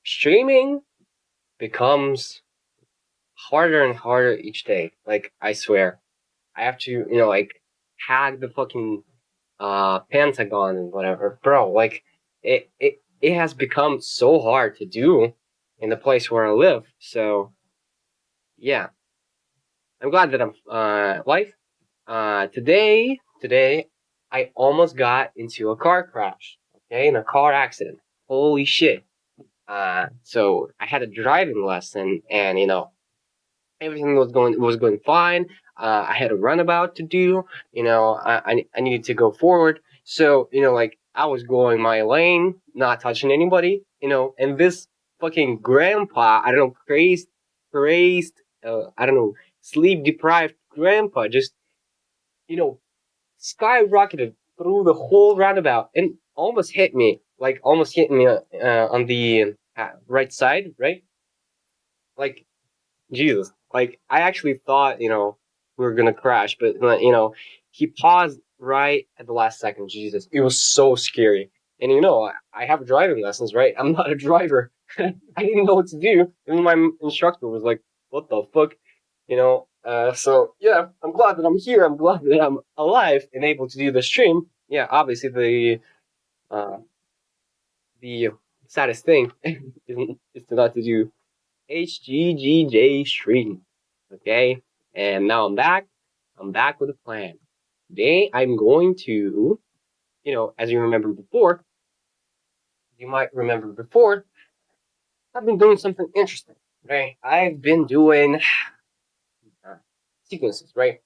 streaming becomes harder and harder each day. Like, I swear. I have to, like, hack the fucking Pentagon and whatever. Bro, like, it has become so hard to do in the place where I live. So, yeah. I'm glad that I'm alive. Today, I almost got into a car crash. Okay, in a car accident. Holy shit. So I had a driving lesson, and everything was going fine. I had a runabout to do. I needed to go forward. So like I was going my lane, not touching anybody. And this fucking grandpa, I don't know, crazed, I don't know, sleep deprived grandpa just you know skyrocketed through the whole roundabout and almost hit me on the right side, right? Like, Jesus. Like, I actually thought, we were gonna crash, but, he paused right at the last second. Jesus. It was so scary. And, I have driving lessons, right? I'm not a driver. I didn't know what to do. And my instructor was like, what the fuck? So, yeah, I'm glad that I'm here. I'm glad that I'm alive and able to do the stream. Yeah, obviously, the saddest thing is to not to do HGGJ stream. Okay? And now I'm back. I'm back with a plan. Today I'm going to, as you might remember before, I've been doing something interesting, right? I've been doing sequences, right?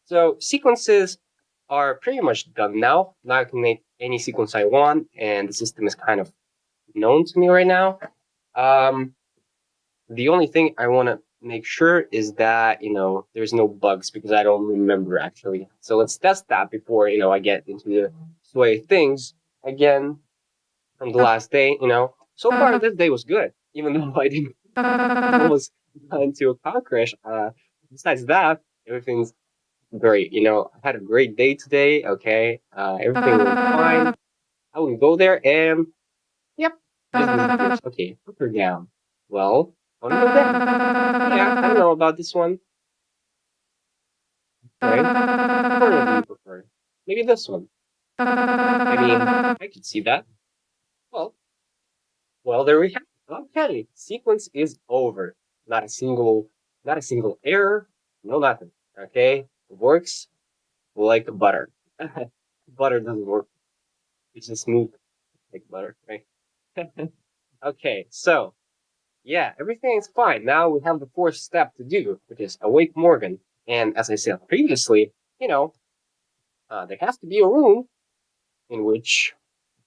So sequences are pretty much done now. Now I can make any sequence I want, and the system is kind of known to me right now. The only thing I want to make sure is that, there's no bugs because I don't remember actually. So let's test that before, I get into the sway of things again from the last day, So far, this day was good, even though I didn't almost got into a car crash. Besides that, everything's great. I had a great day today, okay? Everything went fine. I would go there and, yep, business. Okay, put her down. Well, I want to go there. Yeah, I don't know about this one. Right? Which one do you prefer? Maybe this one. I mean, I could see that. Well, there we have it. Okay, sequence is over. Not a single, not a single error. No nothing. Okay, it works like butter. Butter doesn't work. It's just smooth like butter, right? Okay, so yeah, everything is fine. Now we have the fourth step to do, which is awake Morgan. And as I said previously, there has to be a room in which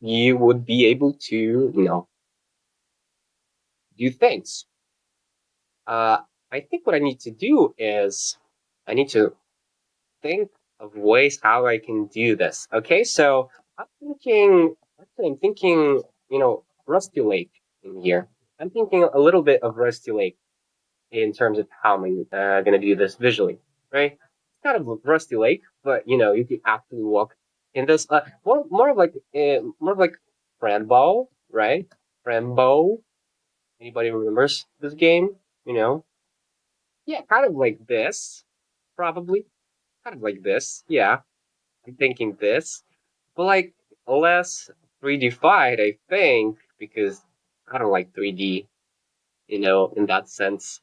you would be able to, do things. I think what I need to do is I need to think of ways how I can do this. Okay, so I'm thinking, Rusty Lake in here. I'm thinking a little bit of Rusty Lake in terms of how I'm gonna do this visually, right? It's kind of Rusty Lake, but you can actually walk in this. More of like Frambo, right? Frambo. Anybody remembers this game? Yeah, kind of like this, probably. Kind of like this. Yeah, I'm thinking this, but like less 3D-fied, I think, because I don't like 3D. In that sense.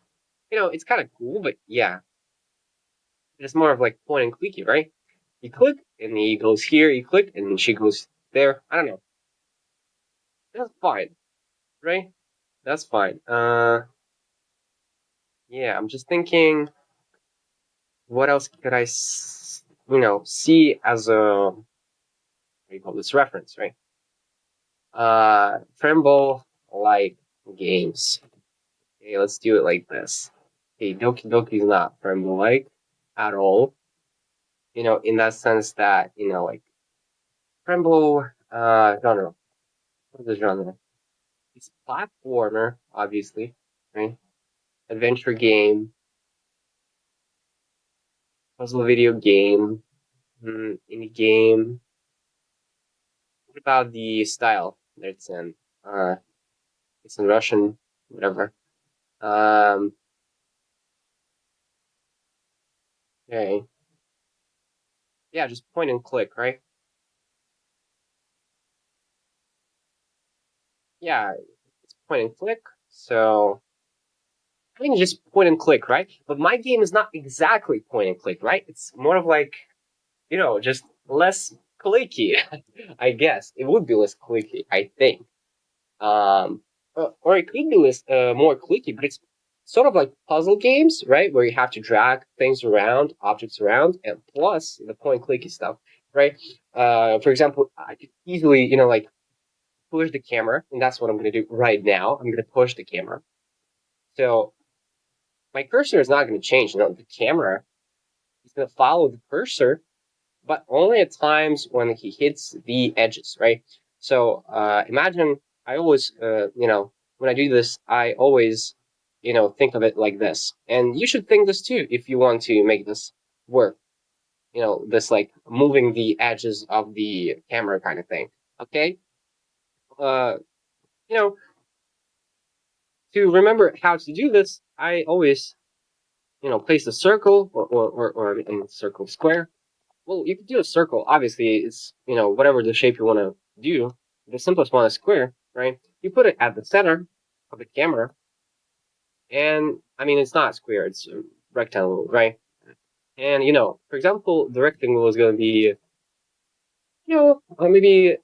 It's kind of cool, but yeah, it's more of like point and clicky, right? You click and he goes here, you click and she goes there. I don't know. That's fine, right? That's fine. Yeah, I'm just thinking what else could I see as a what do you call this reference, right? Tremble like games. Okay, let's do it like this. Okay, Doki Doki is not Tremble like at all. In that sense that, like Tremble genre. What is the genre? It's platformer, obviously, right? Adventure game, puzzle video game, indie game. What about the style that it's in? It's in Russian, whatever. Okay. Yeah, just point and click, right? Yeah, it's point and click. So I think just point and click, right? But my game is not exactly point and click, right? It's more of like, just less clicky. I guess it would be less clicky, I think. Or it could be less more clicky, but it's sort of like puzzle games, right? Where you have to drag things around, objects around, and plus the point clicky stuff, right? For example, I could easily, like push the camera, and that's what I'm going to do right now. I'm going to push the camera. So my cursor is not going to change. The camera is going to follow the cursor, but only at times when he hits the edges, right? So imagine I always, when I do this, I always, think of it like this. And you should think this too if you want to make this work. This like moving the edges of the camera kind of thing. Okay? Uh, you know, to remember how to do this, I always, place a circle or in circle square. Well, you could do a circle. Obviously, it's, whatever the shape you want to do. The simplest one is square, right? You put it at the center of the camera, and I mean, it's not square, it's a rectangle, right? And, for example, the rectangle is going to be, maybe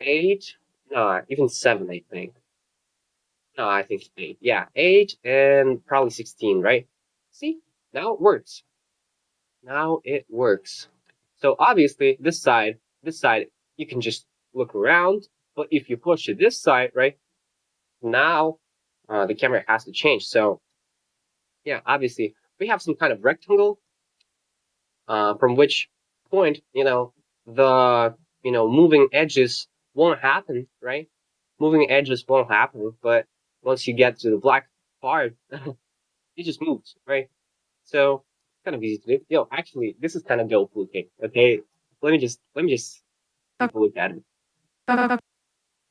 8, no, even 7, I think. No, I think 8. Yeah, 8 and probably 16, right? See, now it works. Now it works. So obviously, this side, you can just look around. But if you push to this side, right, now the camera has to change. So yeah, obviously, we have some kind of rectangle from which point, the, moving edges won't happen, right? Moving edges won't happen. But once you get to the black part, it just moves, right? So it's kind of easy to do. Yo, actually, this is kind of dope looking. Okay, let me just take a look at it.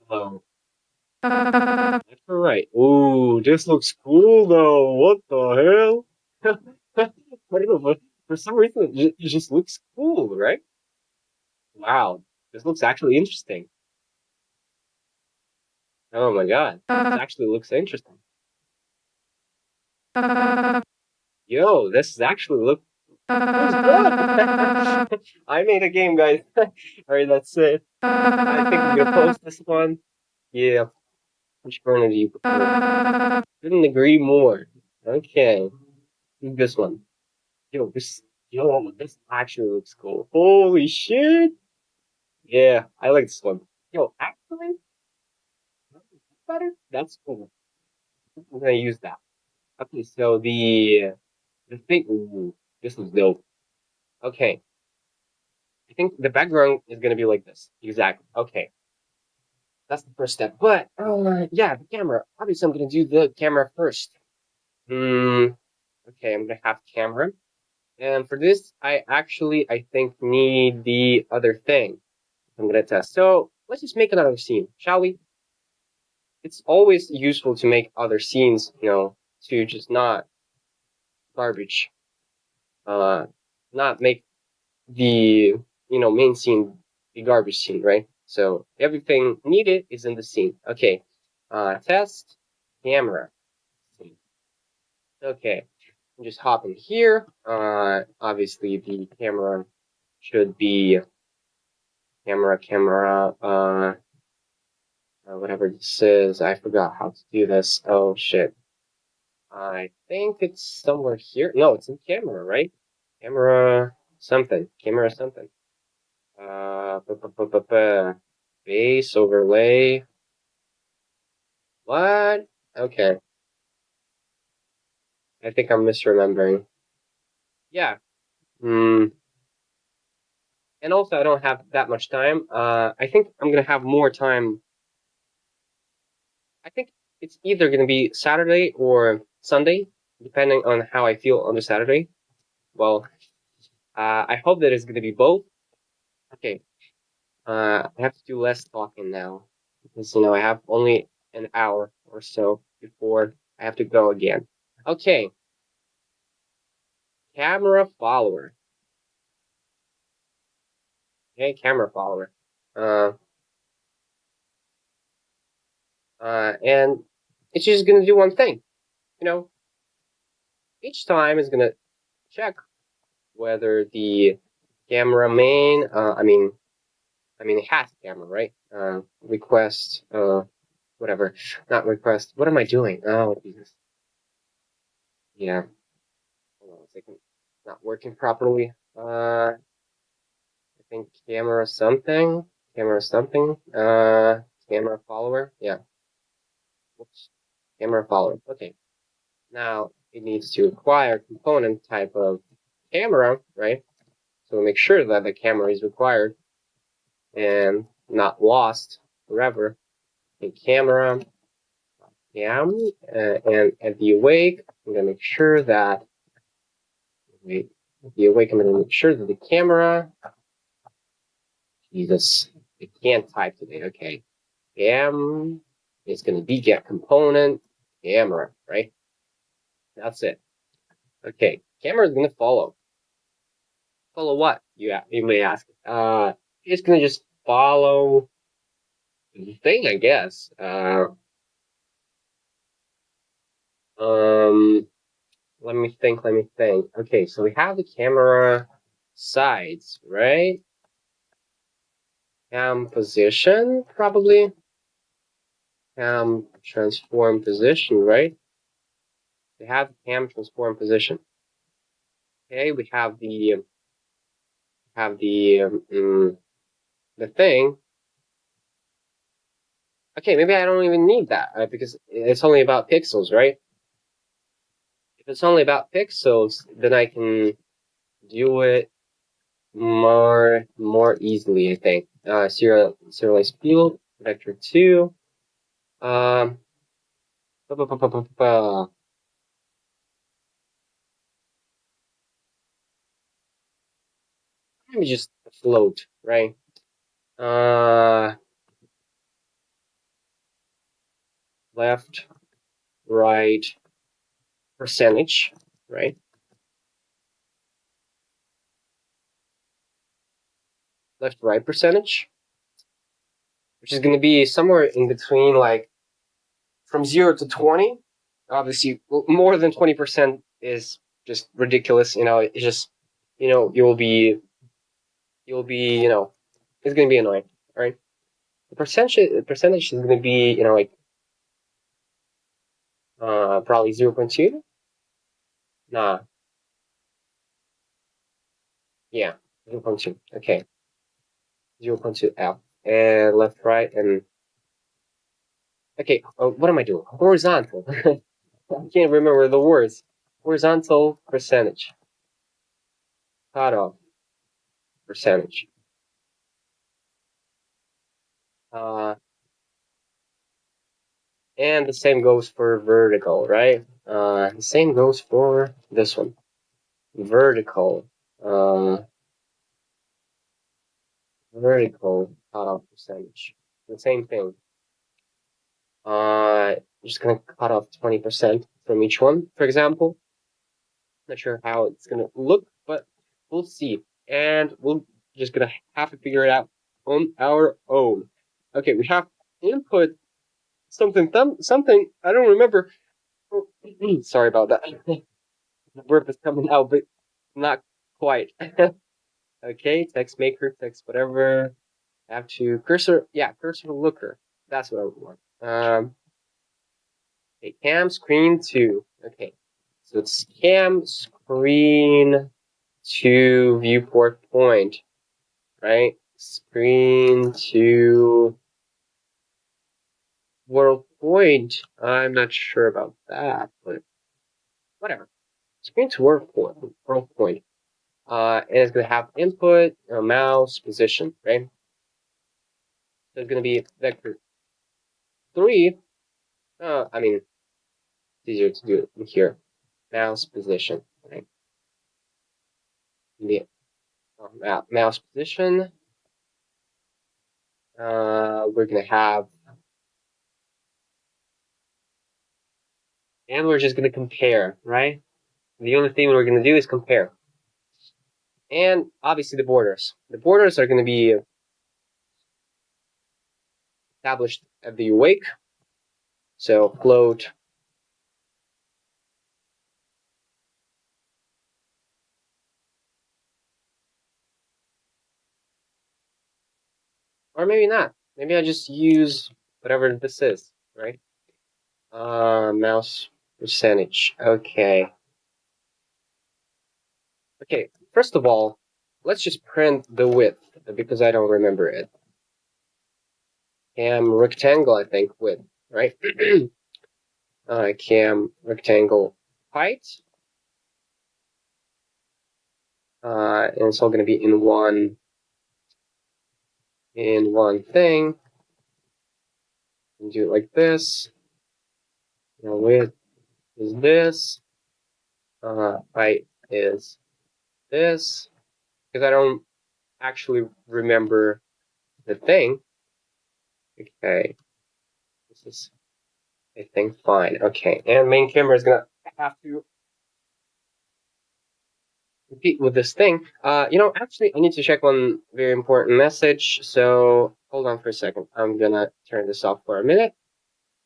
Hello. Left or right? Ooh, this looks cool though. What the hell? I don't know, but for some reason it just looks cool, right? Wow, this looks actually interesting. Oh my god, this actually looks interesting. Yo, this is actually looks good. I made a game, guys. All right, that's it. I think I'm gonna post this one. Yeah, which burner do you prefer? Couldn't agree more. Okay, this one. Yo, this actually looks cool. Holy shit! Yeah, I like this one. Yo, actually, better. That's cool. I'm gonna use that. Okay, so the thing. Ooh, this is dope. Okay, I think the background is gonna be like this. Exactly. Okay, that's the first step. But yeah, the camera. Obviously, I'm gonna do the camera first. Hmm. Okay, I'm gonna have camera. And for this, I think, need the other thing I'm gonna test. So let's just make another scene, shall we? It's always useful to make other scenes, to just not garbage, uh, not make the, main scene the garbage scene, right? So everything needed is in the scene. Okay, test camera. Okay, just hop in here. Obviously the camera should be camera, whatever this is. I forgot how to do this. Oh shit. I think it's somewhere here. No, it's in camera, right? Camera something. Camera something. Base overlay. What? Okay. I think I'm misremembering. Yeah. Hmm. And also, I don't have that much time. I think I'm gonna have more time. I think it's either gonna be Saturday or Sunday, depending on how I feel on the Saturday. Well, I hope that it's gonna be both. Okay. I have to do less talking now because I have only an hour or so before I have to go again. Okay. Camera follower. Okay, camera follower. And it's just gonna do one thing. You know, each time it's gonna check whether the camera main, it has a camera, right? Request, whatever, not request. What am I doing? Oh, Jesus. Yeah. Hold on a second. Not working properly. I think camera something. Camera something. Camera follower. Yeah. Oops. Camera follower. Okay. Now it needs to acquire component type of camera, right? So make sure that the camera is required and not lost forever. A camera, and at the awake, I'm gonna make sure that wait, at the awake, I'm gonna make sure that the camera. Jesus, I can't type today. Okay, cam. It's gonna be get component camera, right? That's it. Okay, camera is gonna follow. Follow what? You may ask. It's gonna just follow the thing, I guess. Let me think. Okay, so we have the camera sides, right? Cam position, probably. Cam transform position, right? We have cam transform position. Okay, we have the thing. Okay, maybe I don't even need that because it's only about pixels, right? If it's only about pixels, then I can do it more easily, I think. Serialized field, vector 2. Let me just float, right? Left, right, percentage, right? Left, right percentage, which is going to be somewhere in between, like from 0 to 20. Obviously, more than 20% is just ridiculous. It's just, you'll be, it's going to be annoying, right? The percentage is going to be, like, probably 0.2. Nah, yeah, 0.2. Okay, 0.2 F and left, right, and okay. What am I doing? Horizontal. I can't remember the words. Horizontal percentage. Cutoff percentage. And the same goes for vertical, right? The same goes for this one. Vertical. Vertical cutoff percentage. The same thing. I'm just gonna cut off 20% from each one, for example. Not sure how it's gonna look, but we'll see. And we're just gonna have to figure it out on our own. Okay, we have input something, I don't remember. Sorry about that. The word is coming out, but not quite. Okay, text maker, text whatever. I have to cursor looker. That's what I want. Okay, cam screen 2. Okay, so it's cam screen 2 viewport point, right? Screen 2 world point. I'm not sure about that, but whatever. Screen 2 world point. And it's going to have input, mouse, position, right? So it's going to be vector 3. It's easier to do it here. Mouse position, right? The mouse position. We're going to have And we're just gonna compare, right? The only thing we're gonna do is compare. And obviously the borders. The borders are gonna be established at the wake. So float or maybe not. Maybe I just use whatever this is, right? Mouse percentage. Okay. Okay, first of all, let's just print the width because I don't remember it. Cam rectangle, I think, width, right? Cam rectangle height. And it's all going to be in one thing. And do it like this. Width is this. Height is this. Because I don't actually remember the thing. Okay. This is, I think, fine. Okay. And main camera is going to have to repeat with this thing. Actually, I need to check one very important message. So hold on for a second. I'm going to turn this off for a minute.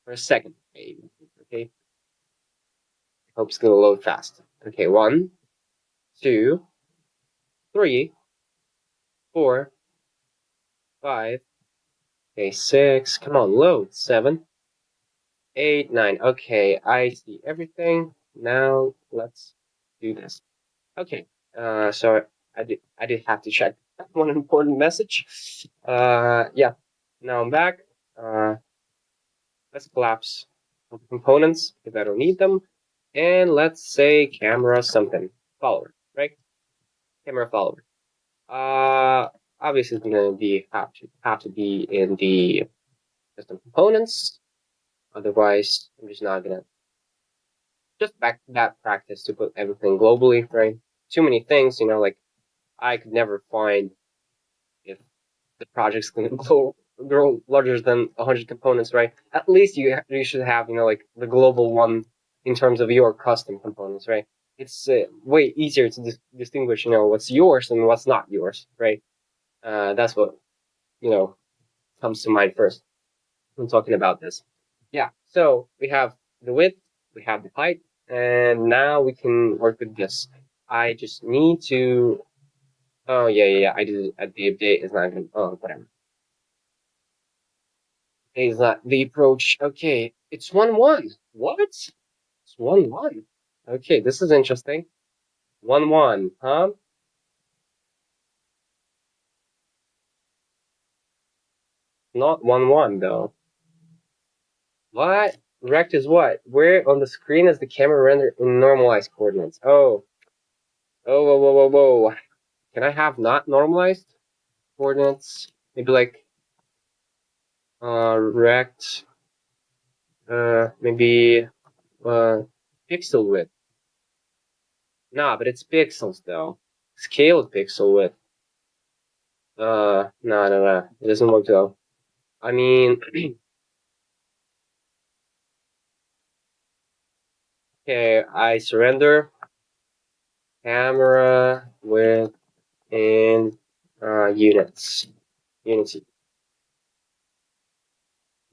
For a second. Okay. Hope it's going to load fast. Okay. 1, 2, 3, 4, 5. Okay. 6. Come on, load. 7, 8, 9. Okay. I see everything. Now let's do this. Okay. So I did have to check one important message. Yeah. Now I'm back. Let's collapse components because I don't need them. And let's say camera something follower, right? Camera follower. Obviously it's gonna be have to be in the system components. Otherwise, I'm just not gonna just back to that practice to put everything globally, right? Too many things, like I could never find if the project's going to grow larger than 100 components, right? At least you should have, like the global one in terms of your custom components, right? It's way easier to distinguish, what's yours and what's not yours, right? That's what, comes to mind first when talking about this. Yeah, so we have the width, we have the height, and now we can work with this. I just need to. Oh yeah. I did it. The update is not going. Oh, whatever. Is that the approach? Okay, it's 1-1. What? It's 1-1. Okay, this is interesting. 1-1, huh? Not 1-1 though. What? Rect is what? Where on the screen is the camera rendered in normalized coordinates? Oh. Oh, whoa. Can I have not normalized coordinates? Maybe like rect maybe pixel width. Nah, but it's pixels though. Scaled pixel width. No. It doesn't work though. I mean, okay, I surrender. Camera width in units. Unity.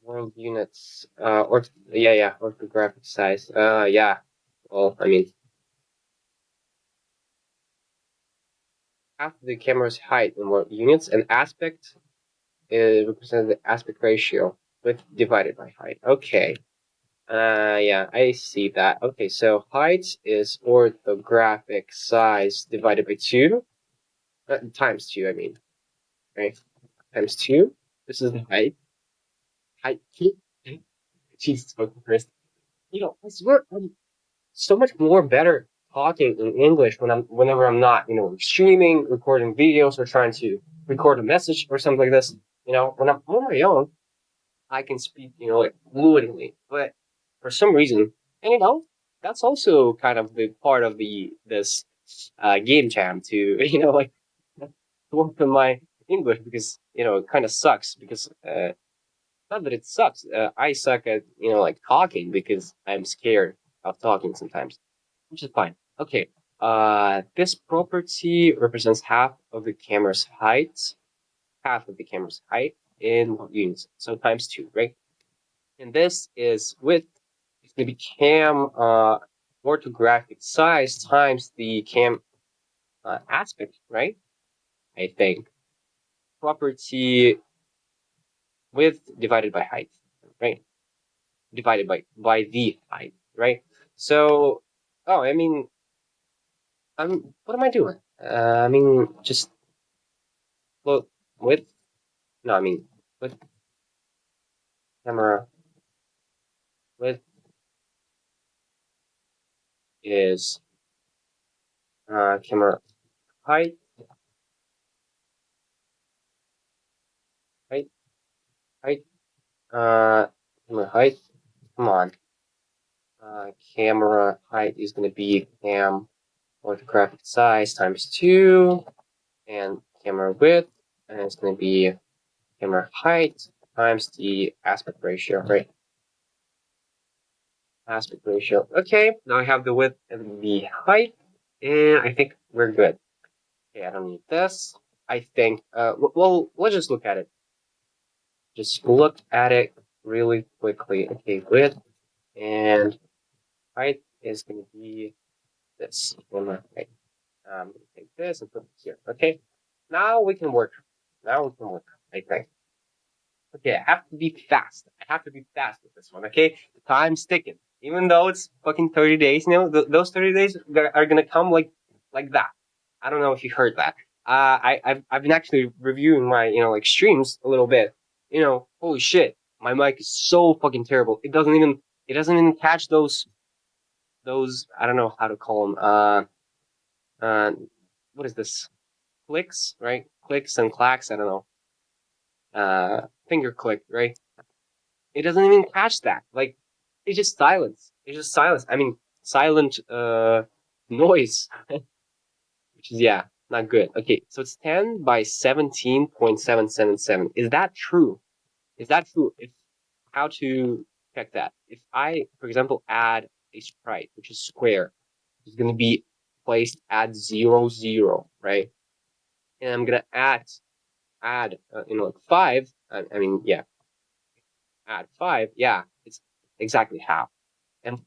World units. Orthographic size. Yeah. Well, I mean, half the camera's height in world units and aspect represents the aspect ratio width divided by height. Okay. Yeah, I see that. Okay, so height is orthographic size divided by 2. Times 2, I mean. Right? Times 2. This is the height. Height. Jesus fucking Christ. I swear I'm so much more better talking in English whenever I'm not, streaming, recording videos, or trying to record a message or something like this. When I'm on my own, I can speak, like fluently. But for some reason, and that's also kind of the part of this game jam to, like work on my English because it kind of sucks because not that it sucks. I suck at like talking because I'm scared of talking sometimes, which is fine. Okay. This property represents half of the camera's height, in units, so times 2, right? And this is width. It's gonna be cam orthographic size times the cam aspect, right? I think property width divided by height, right? Divided by the height, right? So, oh, I mean, what am I doing? I mean, just look width. No, I mean width camera width is camera height, height, height, camera height. Come on. Camera height is going to be cam orthographic size times 2, and camera width, and it's going to be camera height times the aspect ratio, right? Aspect ratio. Okay, now I have the width and the height, and I think we're good. Okay, I don't need this. I think, well, let's just look at it. Just look at it really quickly. Okay, width and height is going to be this. Right. I'm going to take this and put it here. Okay, now we can work. I think. Okay, I have to be fast. With this one. Okay, the time's ticking. Even though it's fucking 30 days, you know, those 30 days are gonna come like that. I don't know if you heard that. I've been actually reviewing my like streams a little bit. You know, holy shit, my mic is so fucking terrible. It doesn't even catch those I don't know how to call them. What is this? Clicks, right? Clicks and clacks. I don't know. Finger click, right? It doesn't even catch that. Like, it's just silence. I mean, silent noise, which is not good. Okay, so it's 10 by 17.777. Is that true? If how to check that? If I, for example, add a sprite, which is square, it's gonna be placed at 0, 0, right? And I'm gonna add like 5. I mean, add 5, it's exactly half. And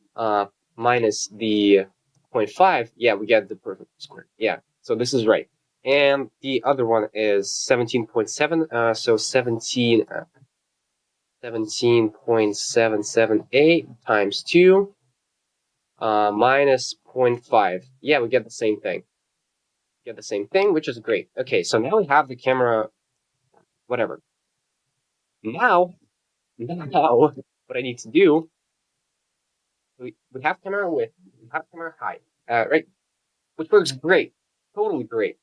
minus the 0.5, we get the perfect square. Yeah, so this is right. And the other one is 17.7, so 17.778 times 2 minus 0.5. Yeah, we get the same thing. Which is great. Okay, so now we have the camera, whatever. Now, what I need to do, we have camera width, we have camera height, right? Which works great, totally great.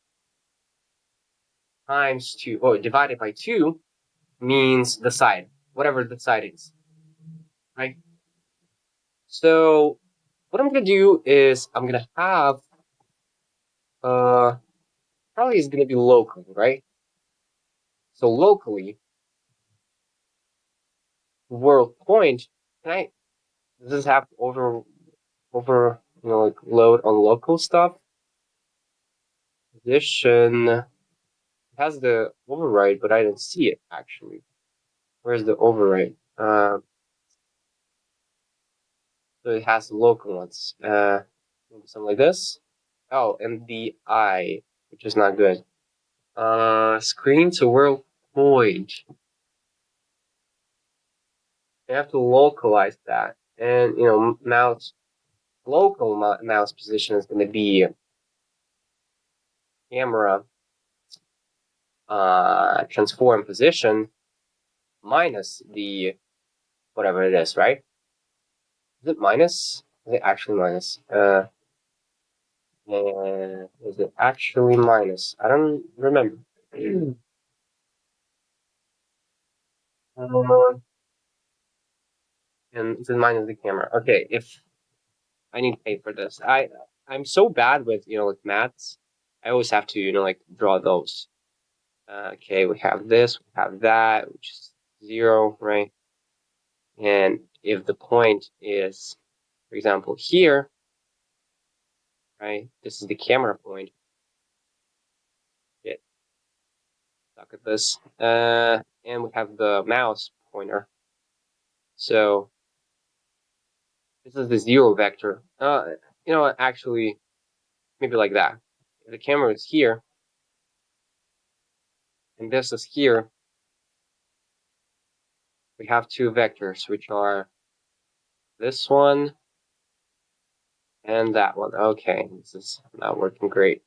Times 2, divided by 2 means the side, whatever the side is, right? So what I'm gonna do is I'm gonna have, probably is gonna be locally, right? So locally, world point, does this have over, like load on local stuff? Position has the override, but I don't see it actually. Where's the override? So it has the local ones. Maybe something like this. Oh, and the I, which is not good. Screen to world point. You have to localize that, and mouse local mouse position is going to be camera transform position minus the whatever it is, right? Is it minus? Is it actually minus? Is it actually minus? I don't remember. And is it minus the camera? Okay, if I need to pay for this, I'm so bad with like maths. I always have to like draw those. Okay, we have this, we have that, which is 0, right? And if the point is For example, here, right? This is the camera point. Get stuck at this. And we have the mouse pointer. So this is the 0 vector. You know what? Actually, maybe like that. If the camera is here, and this is here, we have two vectors, which are this one and that one. Okay, this is not working great.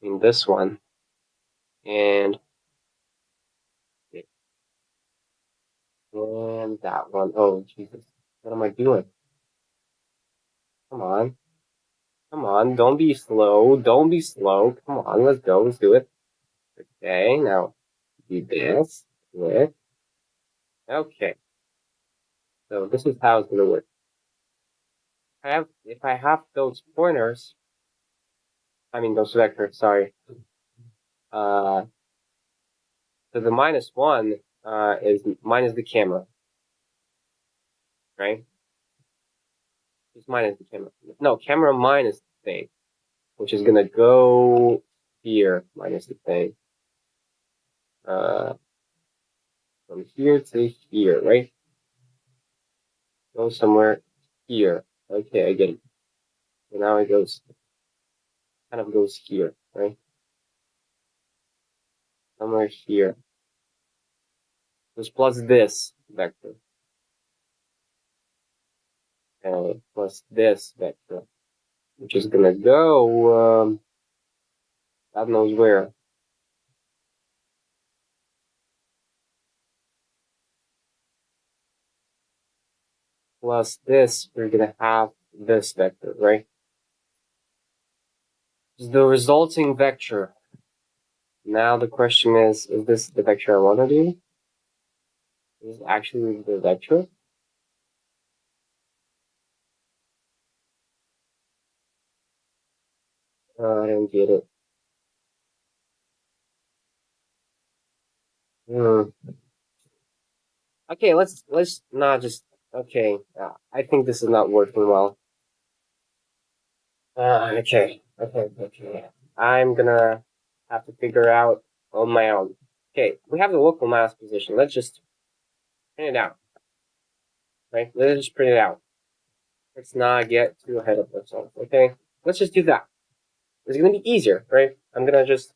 I mean, this one and that one. Oh, Jesus. What am I doing? Come on. Come on. Don't be slow. Don't be slow. Come on. Let's go. Let's do it. Okay, now do this. With. Okay. So this is how it's going to work. If I have those pointers, I mean those vectors, sorry. So the -1 is minus the camera, right? Just minus the camera. No, camera minus the thing, which is gonna go here minus the thing. From here to here, right? Go somewhere here. Okay, I get it. So now it goes, kind of goes here, right? Somewhere here. Just plus this vector. And plus this vector, which is gonna go, God knows where. Plus this, we're gonna have this vector, right? The resulting vector. Now the question is this the vector I want to do? Is this actually the vector? I don't get it. Okay, let's not just, okay, I think this is not working well. Okay. I'm gonna have to figure out on my own. Okay, we have the local mouse position. Let's just print it out. Right? Let's just print it out. Let's not get too ahead of ourselves. Okay? Let's just do that. It's gonna be easier, right? I'm gonna just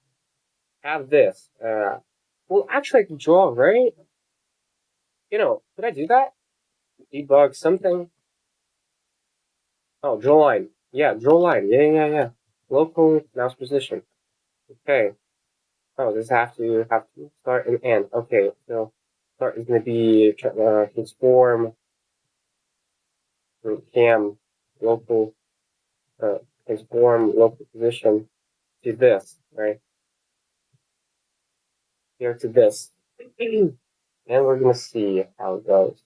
have this. Well, actually, I can draw, right? You know, could I do that? Debug something. Oh, draw line. Yeah, draw line. Yeah. Local mouse position. Okay. Oh, does have to start and end. Okay, so start is gonna be transform cam local transform local position to this, right? Here to this. And we're gonna see how it goes.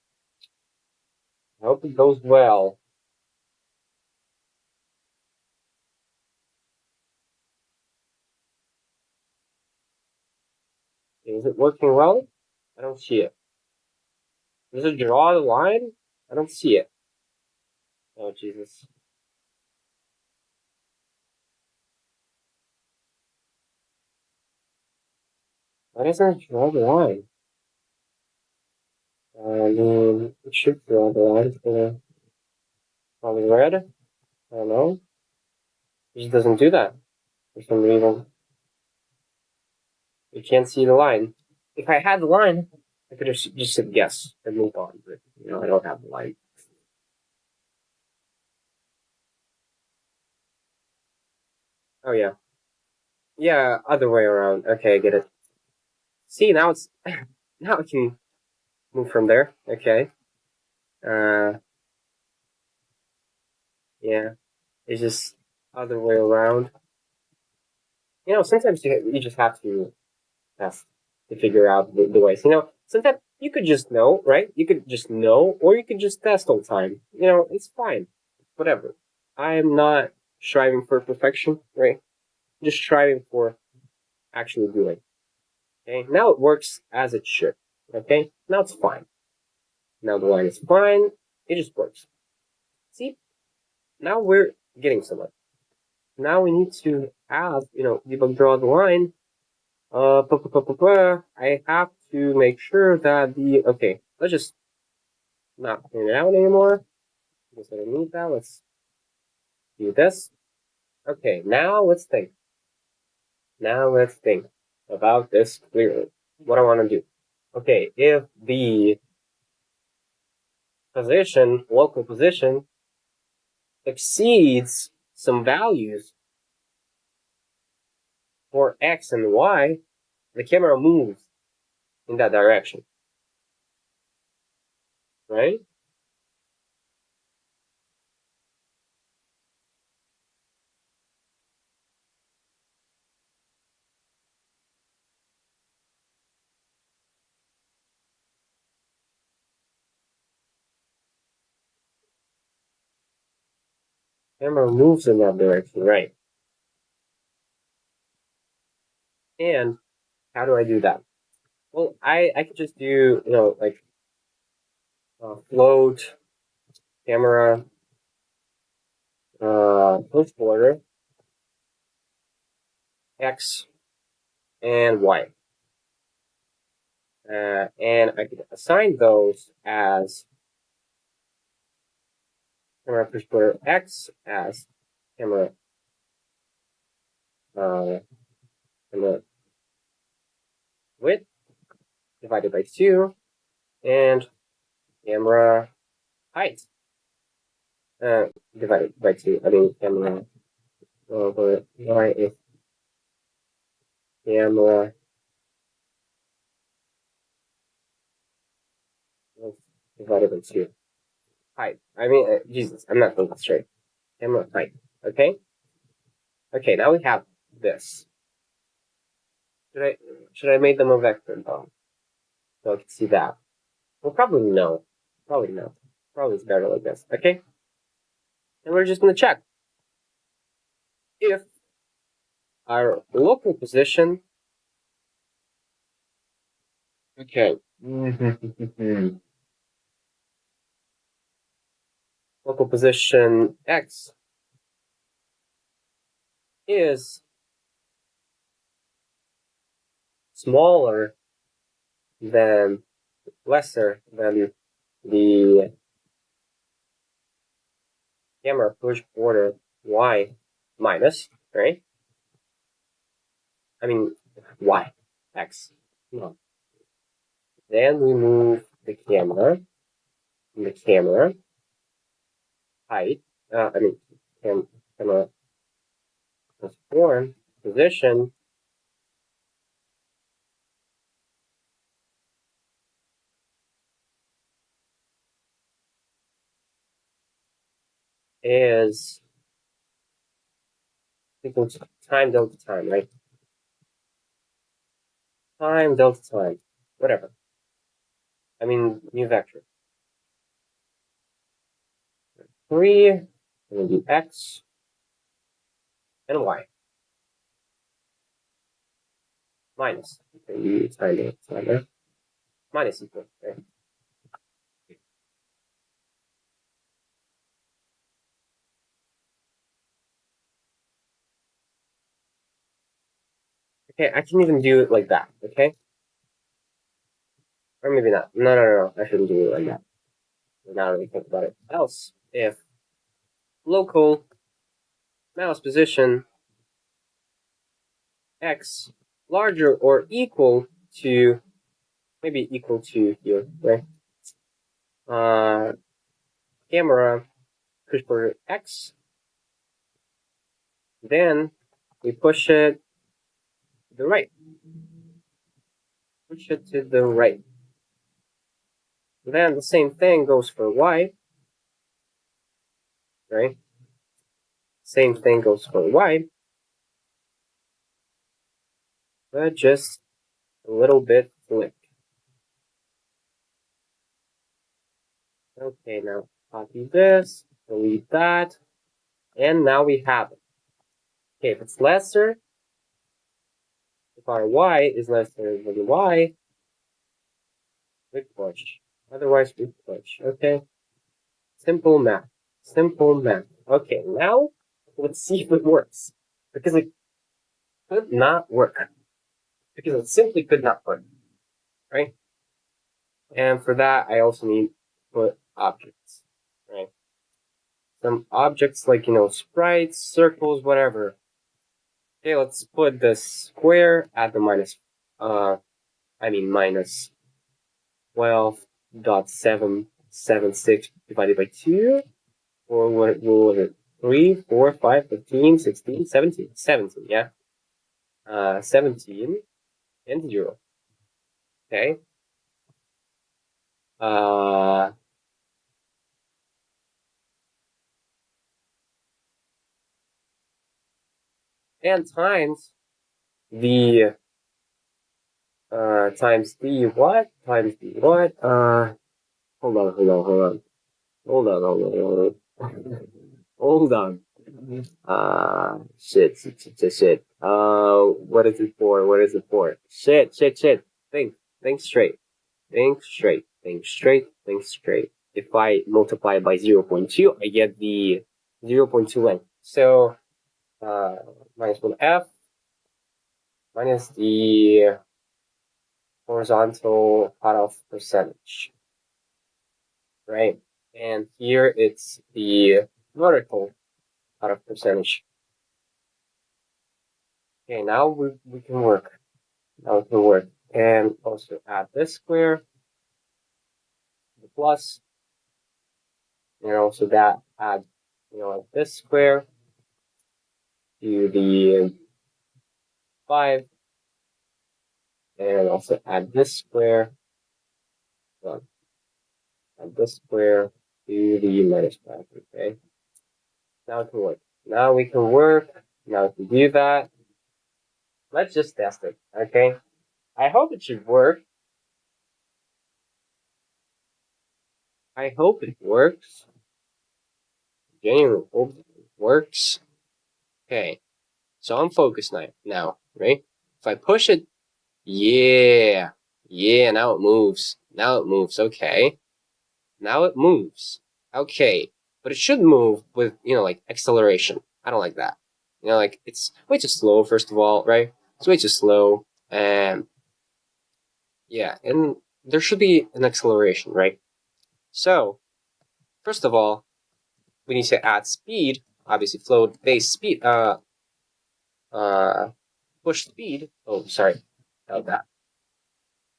I hope it goes well. Is it working well? I don't see it. Does it draw the line? I don't see it. Oh, Jesus. Why doesn't it draw the line? I mean, it should draw the line. It's gonna probably red. I don't know. It just doesn't do that for some reason. You can't see the line. If I had the line, I could have just said yes and moved on. But, you know, I don't have the line. Oh, yeah. Yeah, other way around. Okay, I get it. See, now it's... now I can move from there. Okay. Yeah. It's just other way around. You know, sometimes you just have to test to figure out the ways. You know, sometimes you could just know, right? You could just know, or you could just test all the time. You know, it's fine. Whatever. I am not striving for perfection, right? Just striving for actually doing. Okay, now it works as it should. Okay, now it's fine. Now the line is fine. It just works. See, now we're getting somewhere. Now we need to have, debug draw the line. I have to make sure that okay, let's just not clean it out anymore. Because I don't need that. Let's do this. Okay, now let's think. Now let's think about this clearly. What I want to do. Okay, if the local position, exceeds some values for X and Y, the camera moves in that direction. Right? Camera moves in that direction, right? And how do I do that? Well, I could just do, like float camera push border X and Y. And I could assign those as camera push border X as camera camera width divided by 2 and camera height divided by 2. I mean camera over Y is camera divided by 2. Height. I mean, Jesus, I'm not thinking straight. Camera height. Okay? Okay, now we have this. Should I make them a vector though? So I can see that. Well, probably no. Probably no. Probably it's better like this. Okay? And we're just gonna check if our local position. Okay. Local position X is lesser than the camera push border Y minus, right? I mean, Y, X. No. Then we move the camera height, camera transform position is equal to time delta time, right? Time delta time, whatever. I mean, new vector. 3, and then do X and Y. Minus. Okay, you time delta time, right? Minus equal, right? Okay, I can even do it like that, okay? Or maybe not. No. I shouldn't do it like that. Now that we think about it. Else, if local mouse position X larger or equal to, maybe equal to here, right? Camera push border X, then we push it to the right. Push it to the right. Then the same thing goes for Y, right? Same thing goes for Y, but just a little bit flipped. Okay, now copy this, delete that, and now we have it. Okay, if it's lesser, if our Y is lesser than Y, we push. Otherwise, we push. Okay? Simple math. Simple math. Okay, now let's see if it works. Because it could not work. Because it simply could not work. Right? And for that, I also need to put objects. Right? Some objects like, sprites, circles, whatever. Okay, let's put the square at the minus 12.776 divided by 2. Or what was it? 3, 4, 5, 15, 16, 17. 17, yeah. 17 and 0. Okay. And times the what? Times the what? Hold on. Hold on. Shit. What is it for? Shit. Think straight. If I multiply it by 0.2, I get the 0.2 length. So, minus 1f minus the horizontal cutoff percentage, right? And here it's the vertical cutoff percentage. Okay, now we can work. And also add this square, the plus, and also that add, this square to the 5, and also add this square, to the minus 5, okay? Now it can work. Now we can do that. Let's just test it, okay? I hope it should work. I hope it works. Genuinely hope it works. Okay, so I'm focused now, right? If I push it, yeah, now it moves. Okay. Now it moves. Okay, but it should move with, like acceleration. I don't like that. Like it's way too slow, first of all, right? It's way too slow. And yeah, and there should be an acceleration, right? So, first of all, we need to add speed, obviously float base speed, push speed. Oh, sorry about that.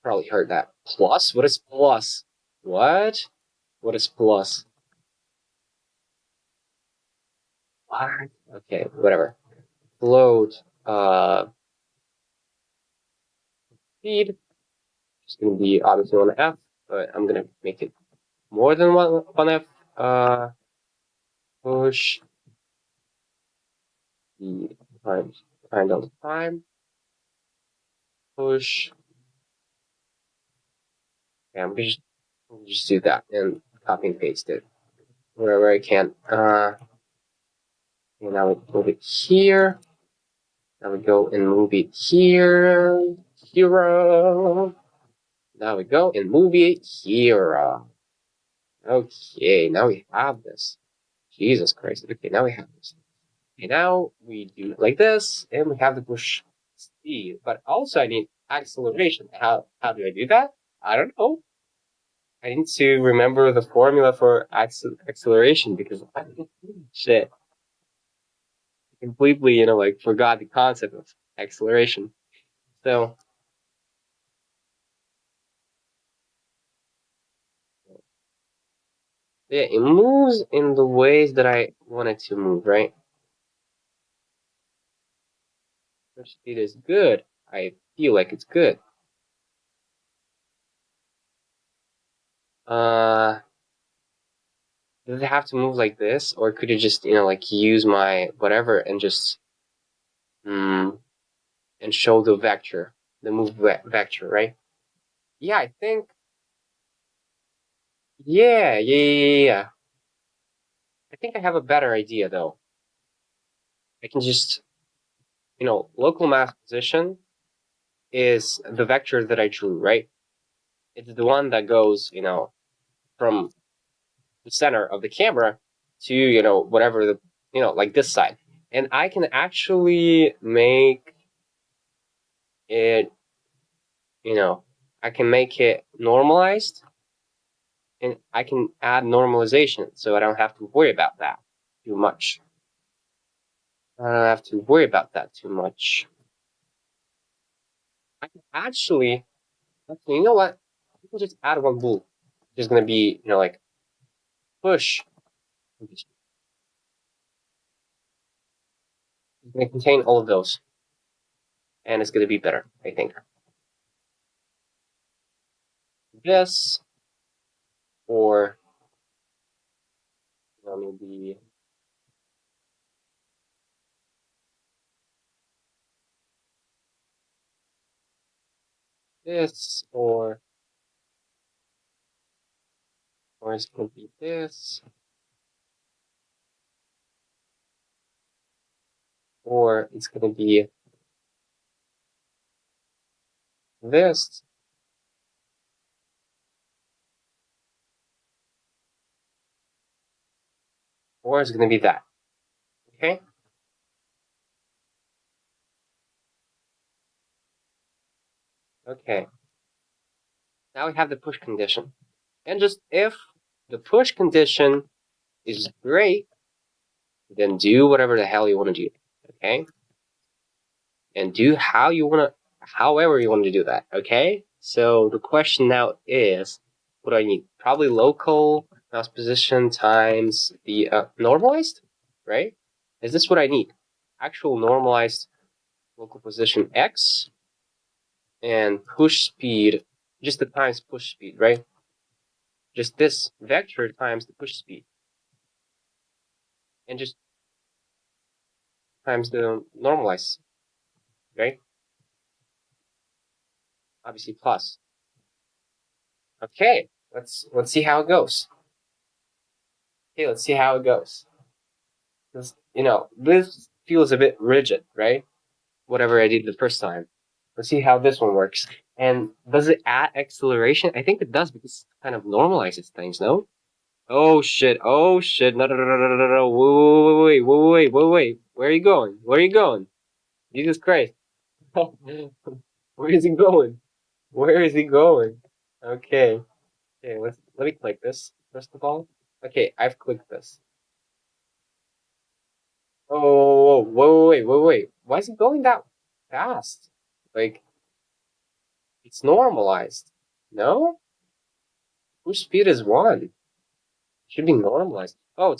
Probably heard that. Plus? What is plus? What? What is plus? What? Okay, whatever. Float, speed. It's gonna be obviously 1f, but I'm gonna make it more than 1f. Push the times time. Push. Okay, I'm gonna just do that and copy and paste it wherever I can. And now we move it here. Now we go and move it here. Here. Now we go and move it here. Okay, now we have this. Jesus Christ. Okay, now we have this. Okay, now we do it like this, and we have the push speed. But also I need acceleration. How do I do that? I don't know. I need to remember the formula for acceleration because shit. I completely, forgot the concept of acceleration. So yeah, it moves in the ways that I want it to move, right? Push speed is good. I feel like it's good. Does it have to move like this, or could it just, use my whatever and just, and show the vector, the move vector, right? Yeah, I think. Yeah. I think I have a better idea though. I can just, local mass position is the vector that I drew, right? It's the one that goes, from the center of the camera to, you know, whatever the, you know, like this side. And I can actually make it, you know, I can make it normalized, and I can add normalization so I don't have to worry about that too much. I don't have to worry about that too much. I can actually, you know what? I can just add one bool. There's gonna be, you know, like push. It's gonna contain all of those, and it's gonna be better, I think. This, or you know, maybe this, or it's gonna be this, or it's gonna be this, or it's gonna be that. Okay? Okay. Now we have the push condition. And just if the push condition is great, then do whatever the hell you want to do. Okay? And do how you want to, however you want to do that. Okay? So the question now is, what do I need? Probably local mouse position times the normalized, right? Is this what I need? Actual normalized local position X and push speed, just the times push speed, right? Just this vector times the push speed. And just times the normalized, right? Obviously plus. Okay, let's see how it goes. Okay, let's see how it goes. Because, you know, this feels a bit rigid, right? Whatever I did the first time. Let's see how this one works. And does it add acceleration? I think it does because it kind of normalizes things, no? Oh shit, oh shit, no, no, no, no, no, no, no, wait, wait, wait, wait, wait, wait, where are you going? Where are you going? Jesus Christ. Where is he going? Where is he going? Okay. Okay, let me click this, first of all. Okay, I've clicked this. Oh, whoa, wait, wait, wait. Why is it going that fast? Like, it's normalized. No? Push speed is 1. Should be normalized. Oh,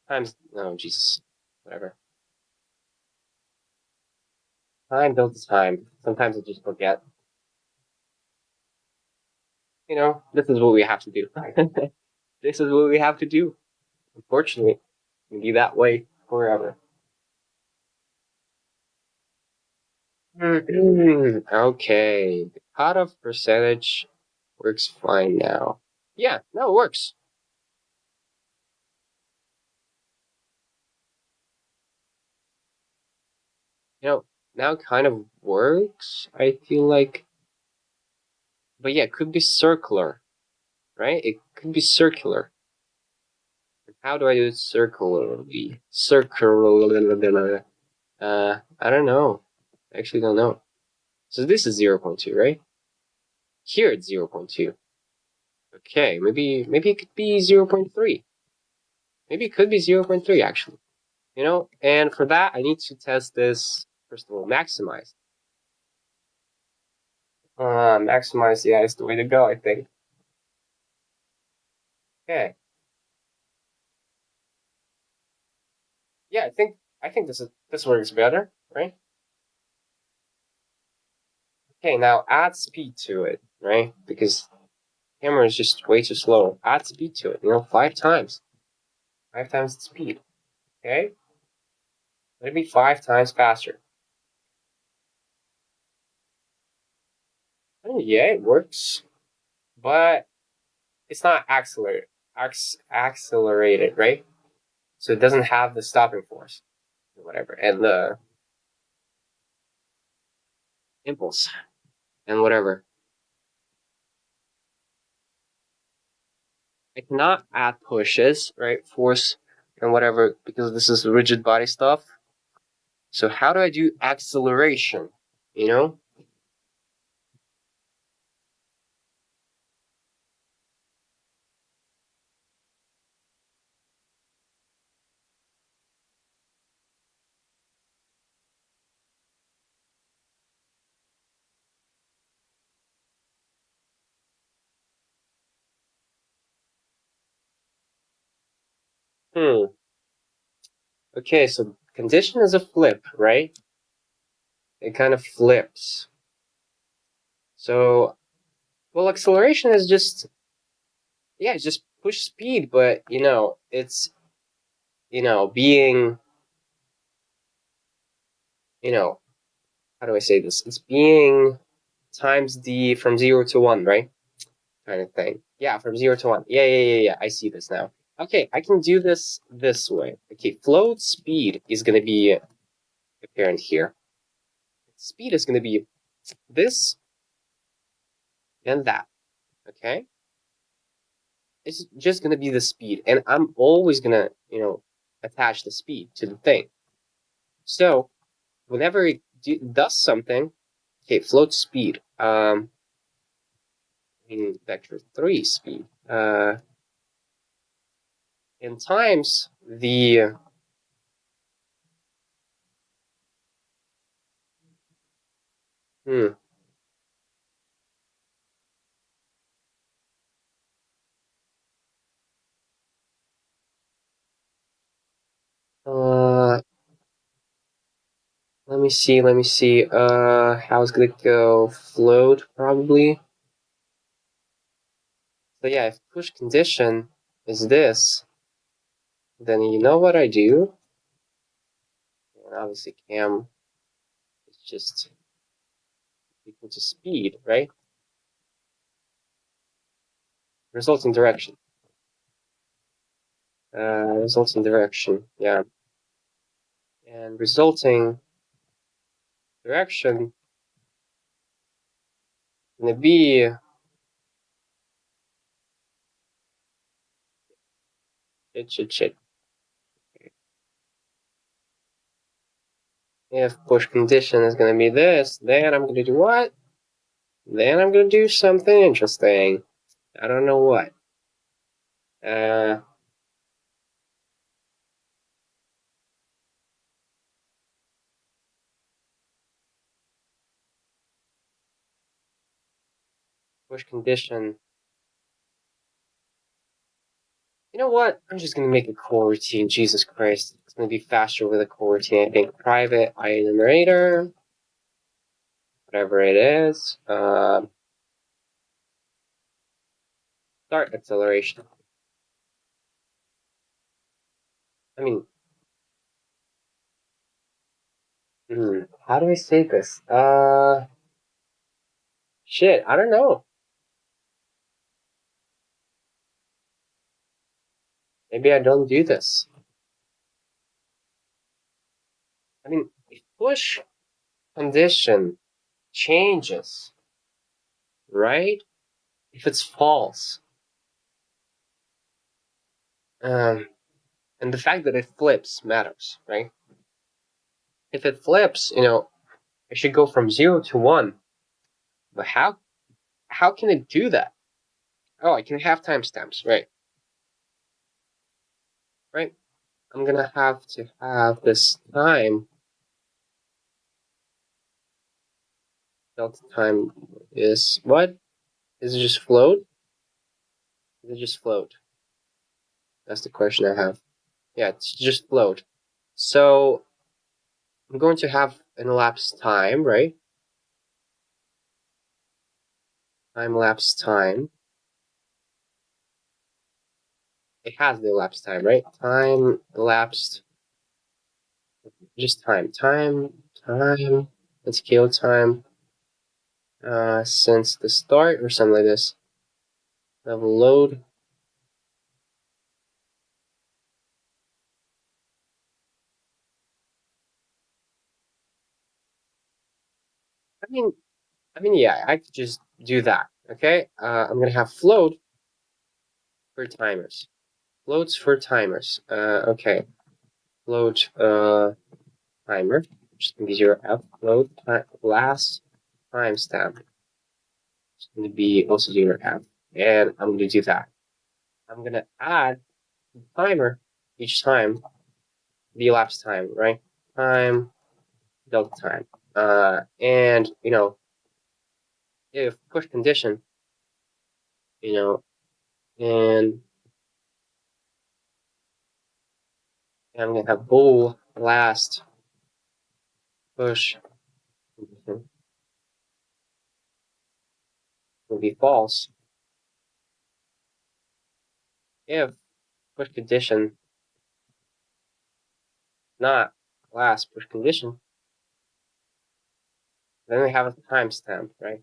times. Oh, Jesus. Whatever. Time builds time. Sometimes I just forget. You know, this is what we have to do. This is what we have to do. Unfortunately, it'll be that way forever. Okay, the cutoff percentage works fine now. Yeah, no, it works. You know, now it kind of works, I feel like. But yeah, it could be circular, right? It could be circular. How do I do it circularly? Circular. I don't know. I actually don't know. So this is 0.2, right? Here it's 0.2. Okay, maybe it could be 0.3. Maybe it could be 0.3 actually. You know, and for that I need to test this first of all, maximize. Maximize, yeah, is the way to go, I think. Okay. Yeah, I think this works better, right? Okay, now add speed to it, right? Because camera is just way too slow. Add speed to it, you know, 5 times. 5 times the speed. Okay? Let it be 5 times faster. Oh, yeah, it works. But it's not accelerated, right? So it doesn't have the stopping force or whatever, and the impulse and whatever. I cannot add pushes, right? Force and whatever, because this is rigid body stuff. So how do I do acceleration? You know? Okay, so condition is a flip, right? It kind of flips. So, well, acceleration is just, yeah, it's just push speed, but, it's, being, how do I say this? It's being times the from 0 to 1, right? Kind of thing. Yeah, from 0 to 1. Yeah. I see this now. Okay, I can do this way. Okay, float speed is going to be apparent here. Speed is going to be this and that. Okay? It's just going to be the speed. And I'm always going to, attach the speed to the thing. So whenever it does something, okay, float speed. In vector 3 speed. In times the hmm, uh let me see how it's gonna go. Float probably. So yeah, if push condition is this, then you know what I do, and obviously cam is just equal to speed, right? Resulting direction. Resulting direction, yeah. And resulting direction gonna be shit. If push condition is gonna be this, then I'm gonna do what? Then I'm gonna do something interesting. I don't know what. Uh, push condition. You know what? I'm just gonna make a coroutine. Jesus Christ. It's gonna be faster with a coroutine. I think private enumerator, whatever it is. Start acceleration. I mean, how do I say this? Shit, I don't know. Maybe I don't do this. I mean, if push condition changes, right? If it's false, um, and the fact that it flips matters, right? If it flips, I should go from 0 to 1. But how can it do that? Oh, I can have timestamps, right? Right? I'm gonna have to have this time. Delta time is what? Is it just float? Is it just float? That's the question I have. Yeah, it's just float. So I'm going to have an elapsed time, right? Time elapsed time. It has the elapsed time, right? Time elapsed. Just time. Time. Let's kill time. Since the start or something like this. Level load. Yeah, I could just do that. Okay. I'm gonna have float for timers. Floats for timers. Okay. Float timer, which is going to be 0f. Float last timestamp. It's going to be also 0f. And I'm going to do that. I'm going to add the timer each time, the elapsed time, right? Time, delta time. And, if push condition, and I'm going to have bool last push condition will be false if push condition not last push condition. Then we have a timestamp, right?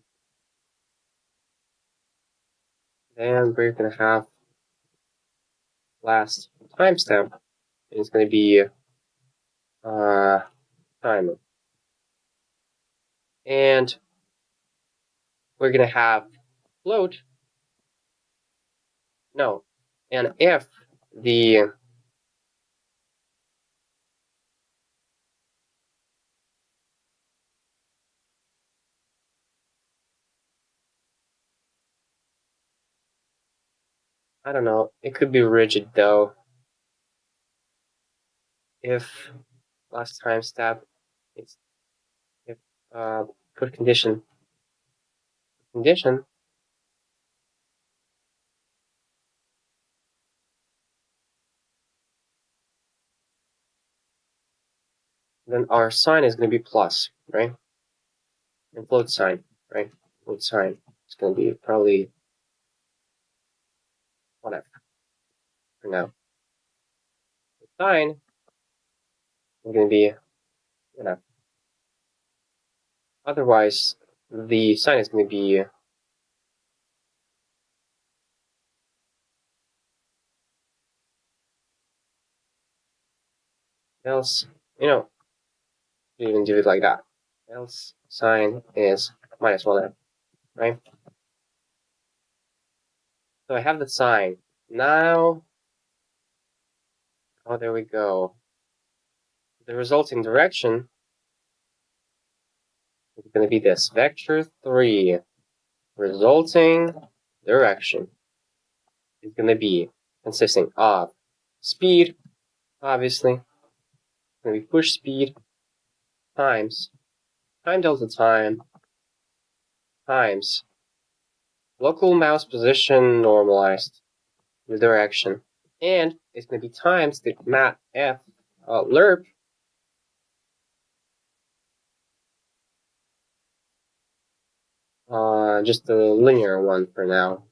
Then we're going to have last timestamp. It's going to be timer. And we're going to have float. No. And if the I don't know, it could be rigid though. If last timestamp it's if put condition then our sign is going to be plus, right? And float sign, right? Float sign. It's going to be probably whatever for now. The sign is going to be whatever. Otherwise, the sign is going to be else, even do it like that. Else sign is minus 1, right? So I have the sign. Now, oh, there we go. The resulting direction is going to be this. Vector 3 resulting direction is going to be consisting of speed, obviously. It's going to be push speed times time delta time times local mouse position normalized the direction. And it's going to be times the mat f lerp just the linear one for now.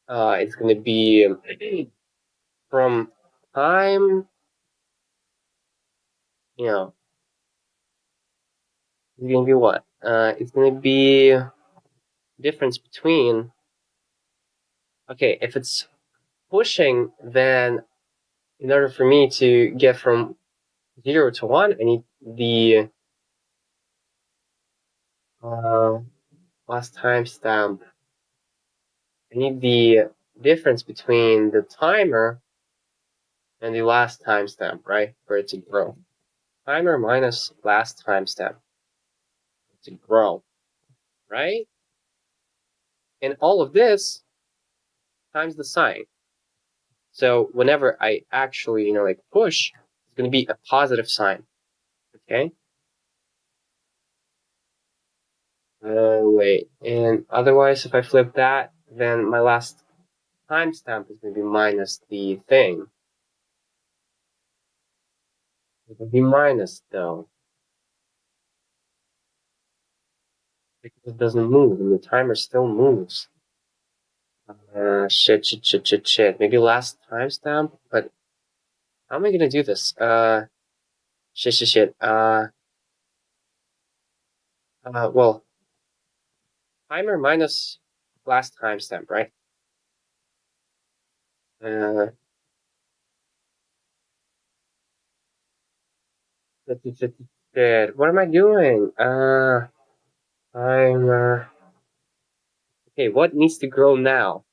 It's going to be from time, it's going to be what? It's going to be difference between, okay, if it's pushing, then in order for me to get from 0 to 1, I need the last timestamp. I need the difference between the timer and the last timestamp, right? For it to grow. Timer minus last timestamp to grow, right? And all of this times the sign. So whenever I actually, push, it's going to be a positive sign, okay? Wait, and otherwise, if I flip that, then my last timestamp is going to be minus the thing. It will be minus, though, because it doesn't move, and the timer still moves. Shit. Maybe last timestamp, but how am I going to do this? Shit. Well, timer minus last timestamp, right? Shit. What am I doing? Timer. Okay, what needs to grow now?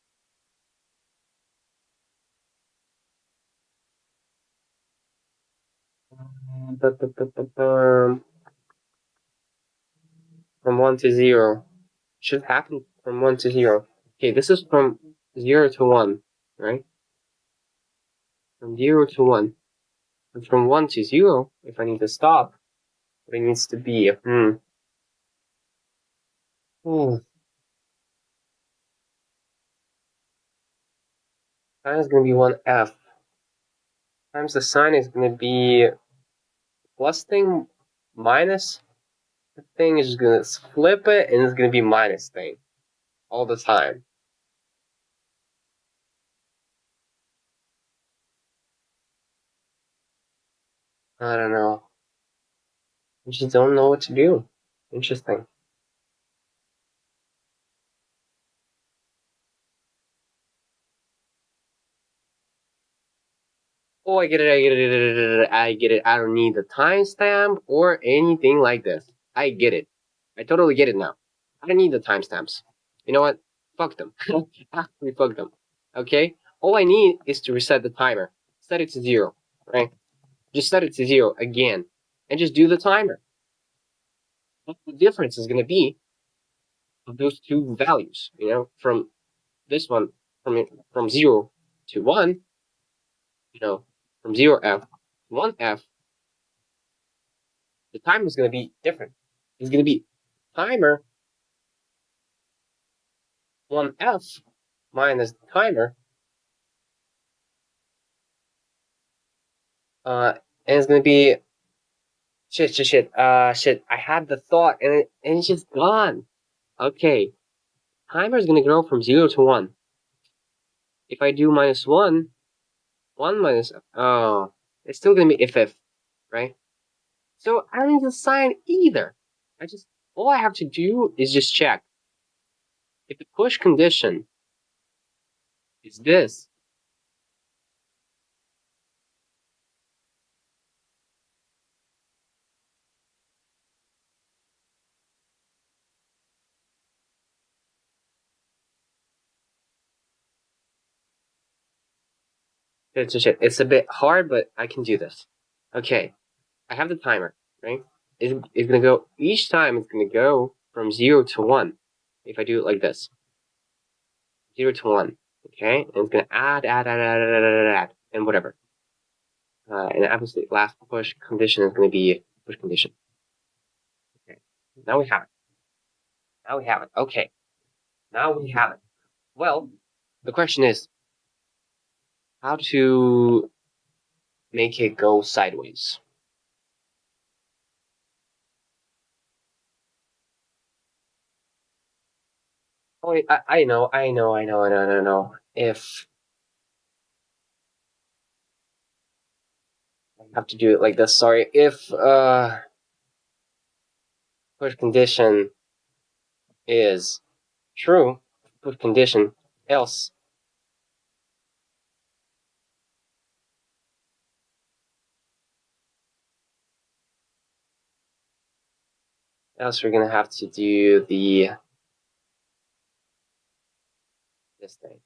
From 1 to 0. Should happen from 1 to 0. Okay, this is from 0 to 1, right? From 0 to 1. And from 1 to 0, if I need to stop, what it needs to be. Time is going to be 1f. Times the sign is going to be plus thing minus the thing is just going to flip it and it's going to be minus thing all the time. I don't know. I just don't know what to do. Interesting. Oh, I get it, I get it, I get it. I don't need the timestamp or anything like this. I get it. I totally get it now. I don't need the timestamps. You know what? Fuck them. Actually, fuck them. Okay? All I need is to reset the timer. Set it to 0, right? Just set it to 0 again. And just do the timer. What the difference is going to be of those two values, you know, from this one, from 0 to 1, you know, from 0f to 1f, the timer is going to be different. It's going to be timer 1f minus the timer, and it's going to be shit. I had the thought and it's just gone. Okay, timer is going to go from 0 to 1. If I do minus 1, 1 minus, it's still going to be if, right? So I don't need to sign either. All I have to do is just check. If the push condition is this, it's a bit hard, but I can do this. Okay, I have the timer, right? It's gonna go, each time it's gonna go from 0 to 1. If I do it like this, 0 to 1, okay? And it's gonna add, and whatever. And obviously, last push condition is gonna be push condition. Okay, now we have it. Okay, now we have it. Well, the question is how to make it go sideways. Oh, wait, I know. If I have to do it like this, sorry. If push condition is true, push condition, else we're gonna have to do this thing.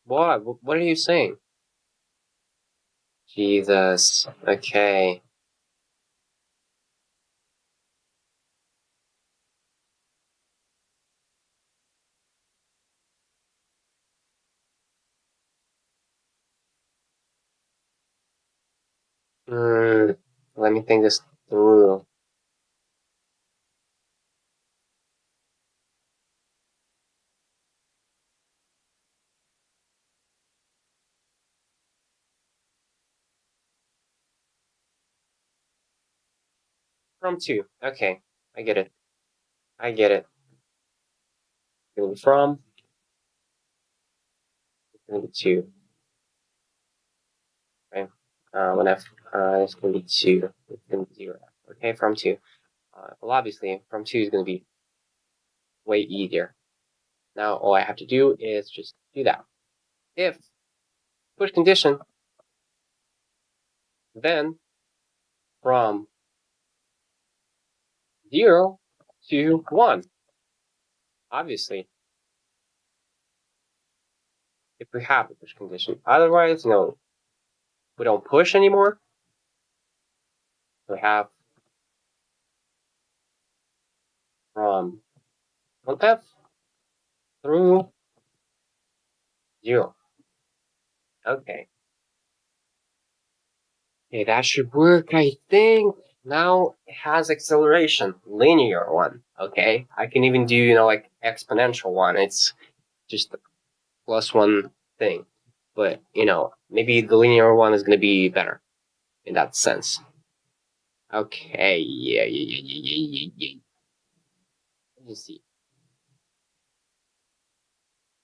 What are you saying? Jesus. Okay. Let me think this through. From 2. Okay. I get it. It's gonna be from. It's gonna be 2. Okay. It's gonna be 2. It's gonna be 0. Okay, from 2. Well, obviously, from 2 is gonna be way easier. Now, all I have to do is just do that. If push condition, then from 0 to 1. Obviously, if we have the push condition. Otherwise, we don't push anymore. We have from 1F through 0. Okay. Okay, that should work, I think. Now it has acceleration, linear one. Okay, I can even do, like exponential one. It's just +1 thing. But, maybe the linear one is going to be better in that sense. Okay, yeah. Let me see.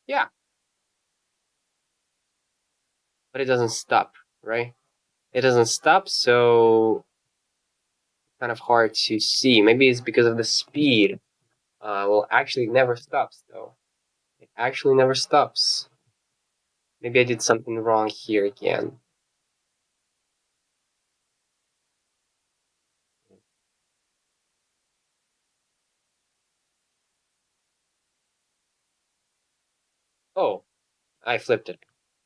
Yeah, but it doesn't stop, right? It doesn't stop, so kind of hard to see. Maybe it's because of the speed. Well, actually, it never stops, though. It actually never stops. Maybe I did something wrong here again. Oh, I flipped it.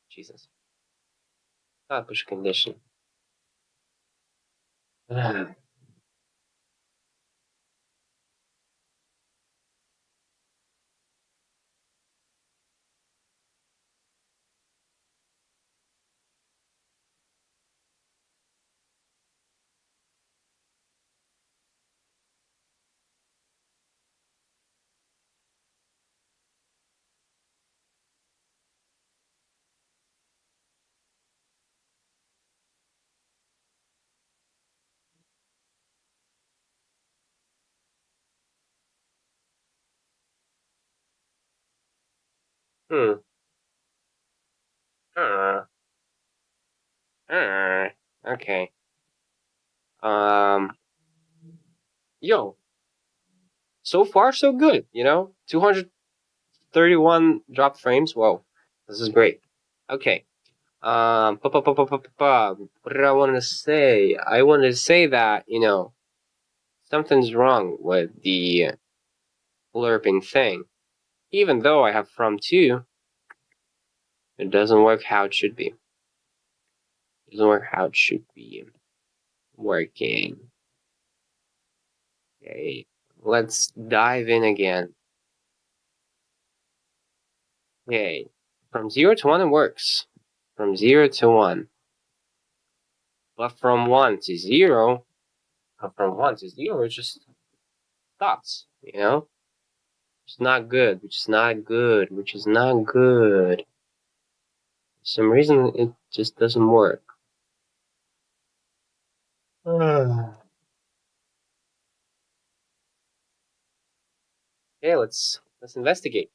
Jesus. Not push condition. Hmm. Uh, okay. Um. Yo. So far, so good. 231 drop frames. Whoa. This is great. Okay. What did I want to say? I wanted to say that, something's wrong with the blurping thing. Even though I have from 2, it doesn't work how it should be. It doesn't work how it should be working. Okay, let's dive in again. Okay, from 0 to 1 it works. From 0 to 1. But from 1 to 0, it just stops, Which is not good, which is not good, which is not good. For some reason, it just doesn't work. Okay, let's investigate.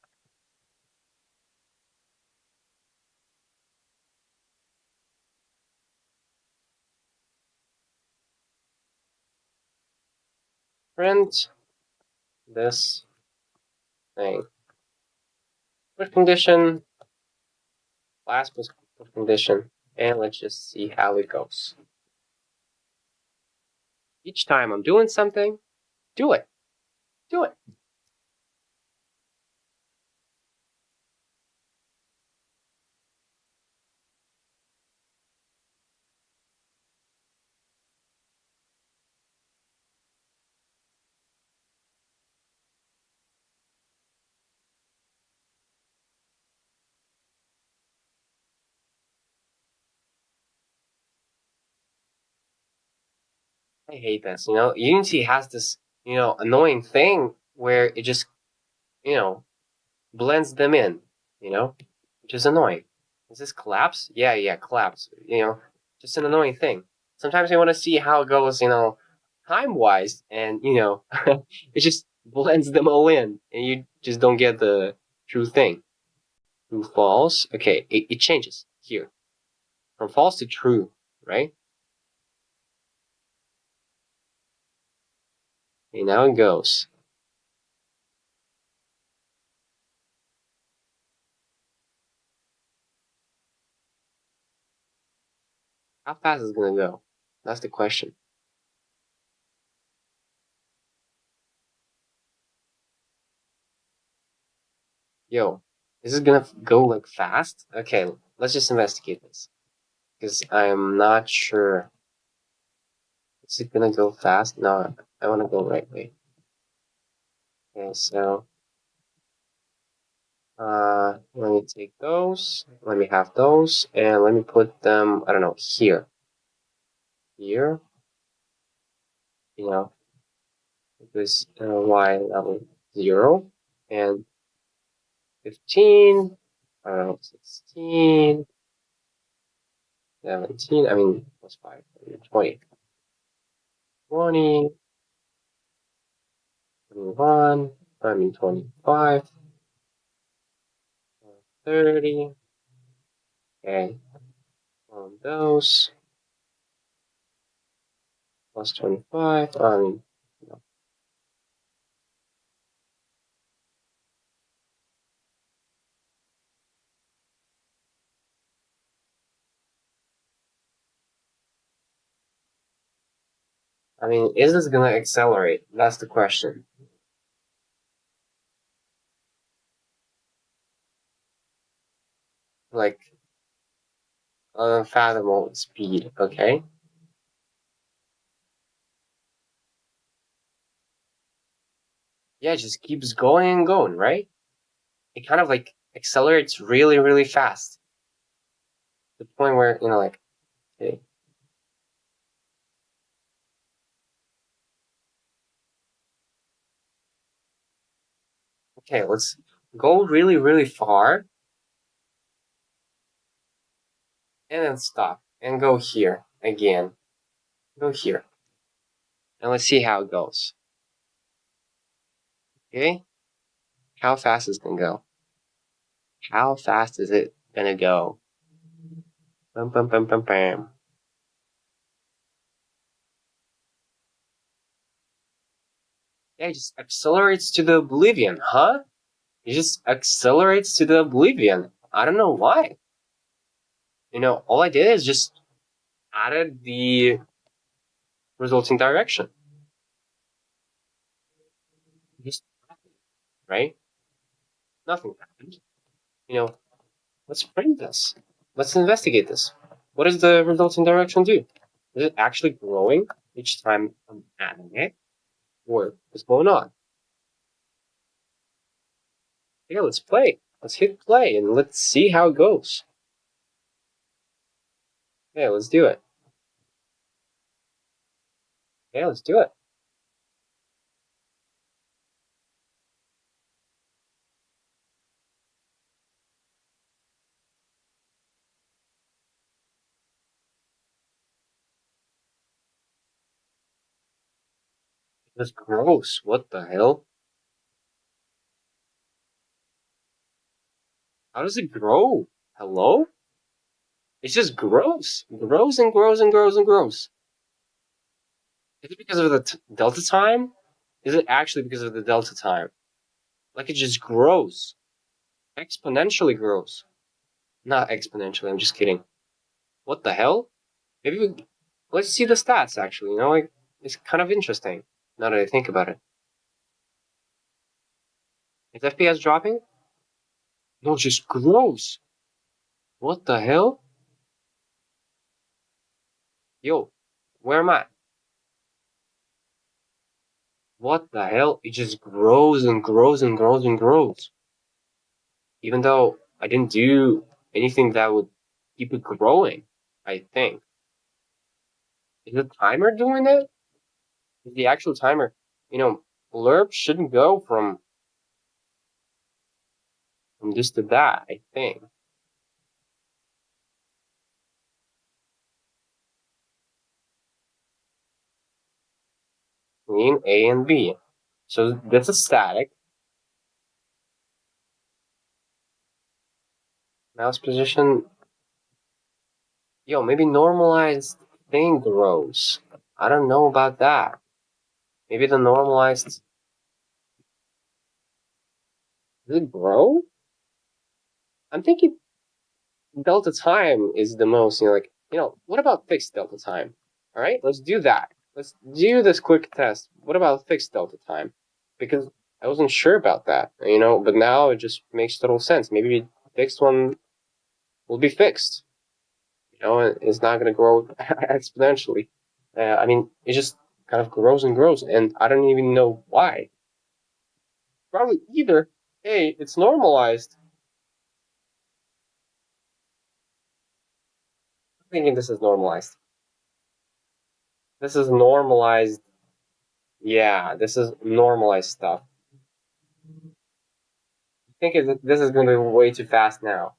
Print this thing. Push condition, last push condition, and let's just see how it goes. Each time I'm doing something, do it. Do it. I hate this. Unity has this, annoying thing where it just, blends them in, which is annoying. Is this collapse? Yeah, collapse. Just an annoying thing. Sometimes I want to see how it goes, time wise, and it just blends them all in, and you just don't get the true thing. True false. Okay, it changes here from false to true, right? Okay, now it goes. How fast is it gonna go? That's the question. Yo, is this gonna go like fast? Okay, let's just investigate this. Because I'm not sure. Is it gonna go fast? No, I wanna go right way. Okay, so let me take those, let me have those, and let me put them, I don't know, here. Here, you know, because y level 0 and 15, I don't know, 16, 17, I mean, plus 5, 20, 20, 21, I mean 25, 30, okay, on those, plus 25, I mean, no. I mean, is this gonna accelerate? That's the question. Like, unfathomable speed, okay? Yeah, it just keeps going and going, right? It kind of like accelerates really, really fast. To the point where, like, okay, okay, let's go really, really far and then stop and go here again. Go here. And let's see how it goes. Okay? How fast is it gonna go? How fast is it gonna go? Bum, bum, bum, bum, bam. Yeah, it just accelerates to the oblivion, huh? It just accelerates to the oblivion. I don't know why. All I did is just added the resulting direction. Just, right? Nothing happened. Let's print this. Let's investigate this. What does the resulting direction do? Is it actually growing each time I'm adding it? Or what's going on? Yeah, let's play. Let's hit play and let's see how it goes. Yeah, let's do it. Yeah, let's do it. That's gross. What the hell? How does it grow? Hello? It's just gross. Grows and grows and grows and grows. Is it because of the delta time? Is it actually because of the delta time? Like it just grows. Exponentially grows. Not exponentially, I'm just kidding. What the hell? Let's see the stats actually, like it's kind of interesting now that I think about it. Is FPS dropping? No, it just grows. What the hell? Yo, where am I? What the hell? It just grows and grows and grows and grows. Even though I didn't do anything that would keep it growing, I think. Is the timer doing it? Is the actual timer? Blurb shouldn't go from this to that, I think. Between A and B. So this is static. Mouse position. Yo, maybe normalized thing grows. I don't know about that. Maybe the normalized. Does it grow? I'm thinking delta time is the most, what about fixed delta time? Alright, let's do that. Let's do this quick test. What about fixed delta time? Because I wasn't sure about that, but now it just makes total sense. Maybe the fixed one will be fixed. It's not going to grow exponentially. I mean, it just kind of grows and grows, and I don't even know why. Probably either, hey, it's normalized. I'm thinking this is normalized. This is normalized. Yeah, this is normalized stuff. I think this is going to be way too fast now.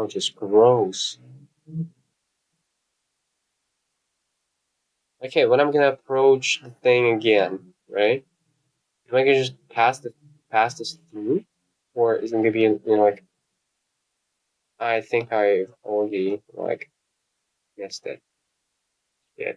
It just grows. Okay, when I'm gonna approach the thing again, right? Am I gonna just pass this through, or is it gonna be like I think I already like missed it. Yeah.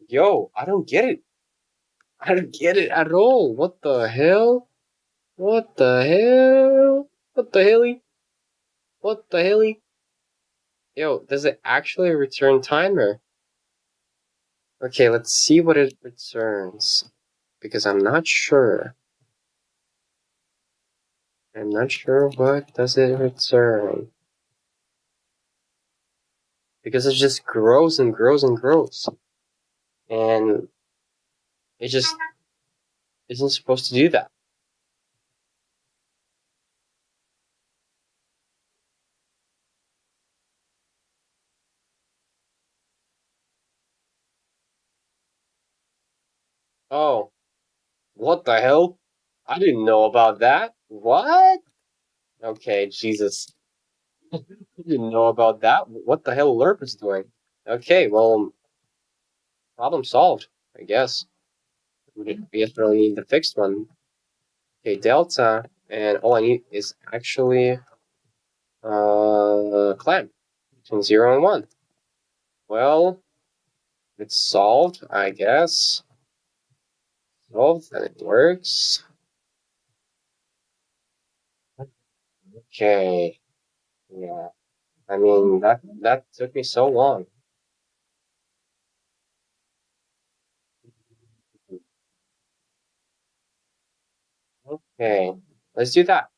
Yo, I don't get it. I don't get it at all. What the hell? What the hell? What the helly? What the helly? Yo, does it actually return timer? Okay, let's see what it returns. Because I'm not sure. I'm not sure what does it return. Because it just grows and grows and grows. And it just isn't supposed to do that. Oh, what the hell? I didn't know about that. What? Okay, Jesus. I didn't know about that. What the hell Lerp is doing? Okay, well, problem solved, I guess. We just really need the fixed one. Okay, delta, and all I need is actually clamp between 0 and 1. Well, it's solved, I guess. Solved, and it works. Okay, yeah. I mean, that took me so long. Okay, let's do that.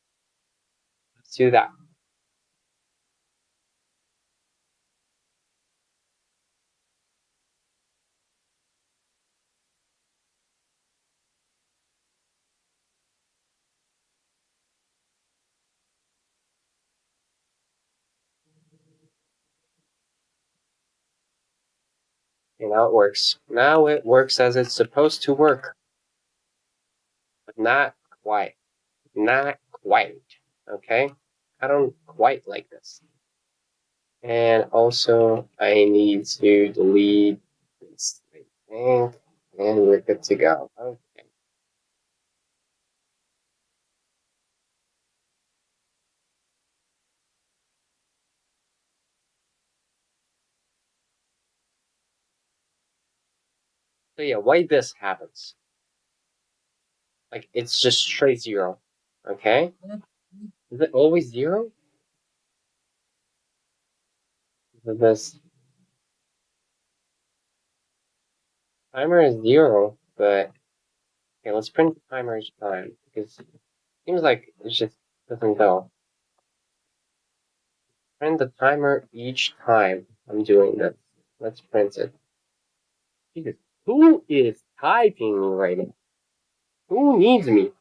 Let's do that. Okay, now it works. Now it works as it's supposed to work, but not quite. Not quite. Okay? I don't quite like this. And also, I need to delete this, I think, and we're good to go. Okay. So yeah, why this happens? Like, it's just straight 0. Okay? Is it always 0? This timer is 0, but okay, let's print the timer each time because it seems like it just doesn't go. Print the timer each time I'm doing this. Let's print it. Jesus, who is typing me right now? Who needs me?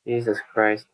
Jesus Christ.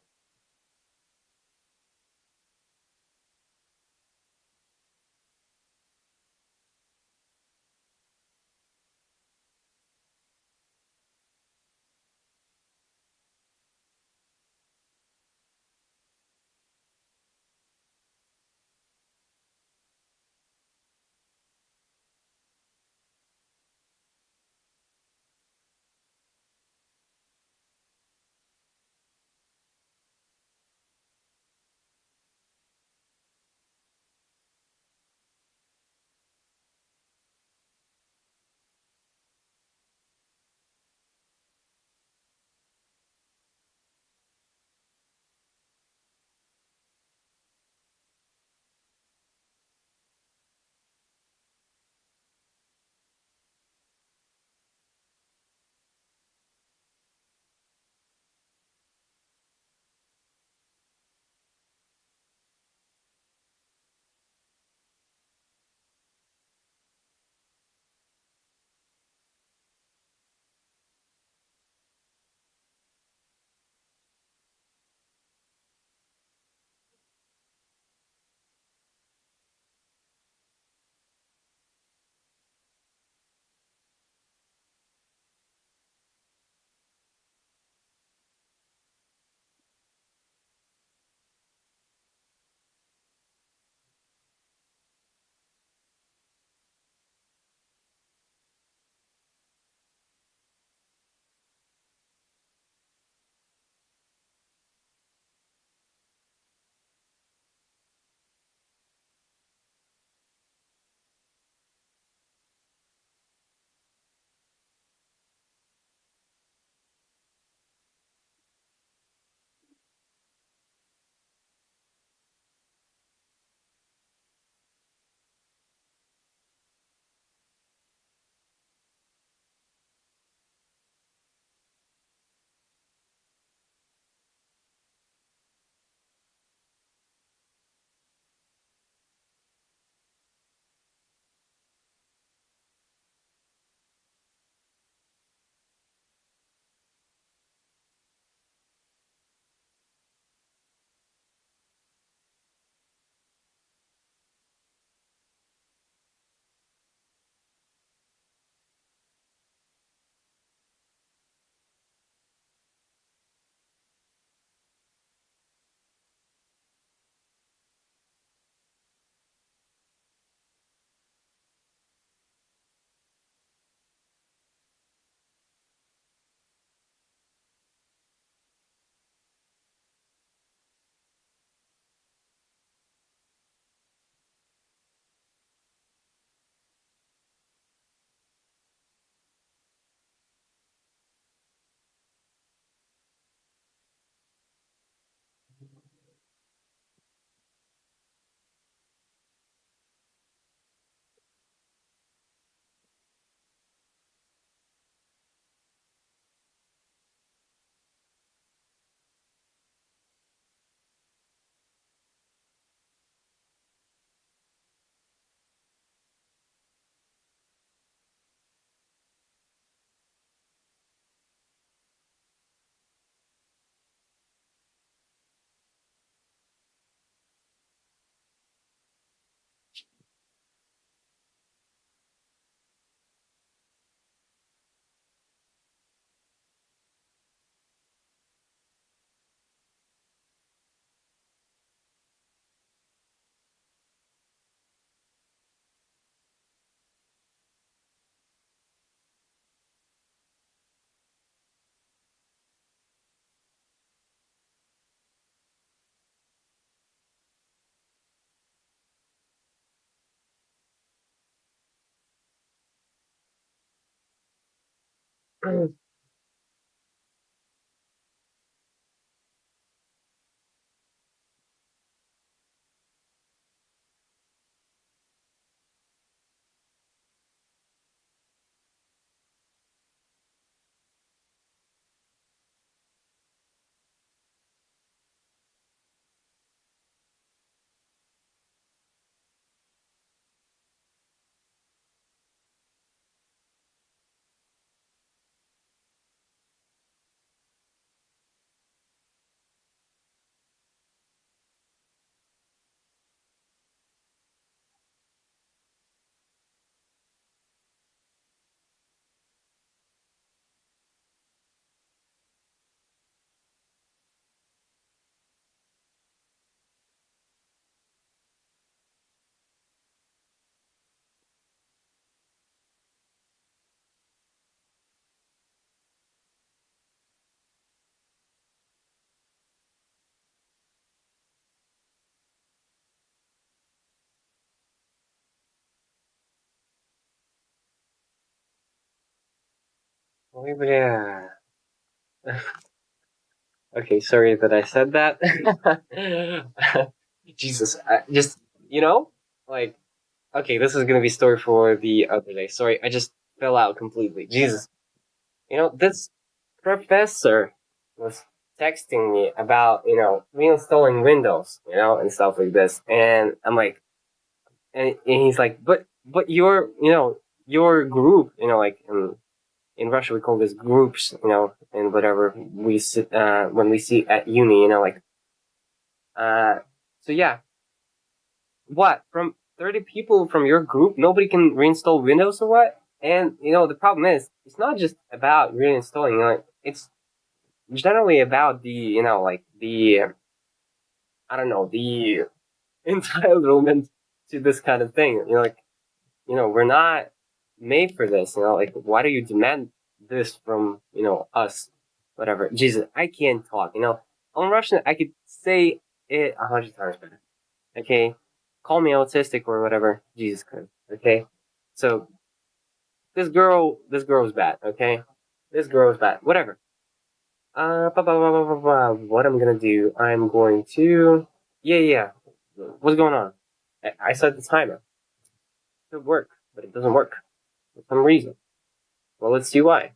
Ой, бля. Okay, sorry that I said that. Jesus, just like okay, this is gonna be story for the other day. Sorry, I just fell out completely. Jesus, this professor was texting me about reinstalling Windows, and stuff like this, and I'm like, and he's like, but your group, like in Russia we call this groups, and whatever we sit when we see at uni, like uh, so yeah, what from 30 people from your group, nobody can reinstall Windows or what? And the problem is, it's not just about reinstalling. Like it's generally about the like the I don't know the entitlement to this kind of thing. Like we're not made for this. Like why do you demand this from us? Whatever. Jesus, I can't talk. On Russian, I could say it 100 times better. Okay, call me autistic or whatever. Jesus Christ. Okay, so this girl is bad. Okay, this girl is bad. Whatever. What I'm gonna do? I'm going to. Yeah, yeah. What's going on? I set the timer. It should work, but it doesn't work for some reason. Well, let's see why.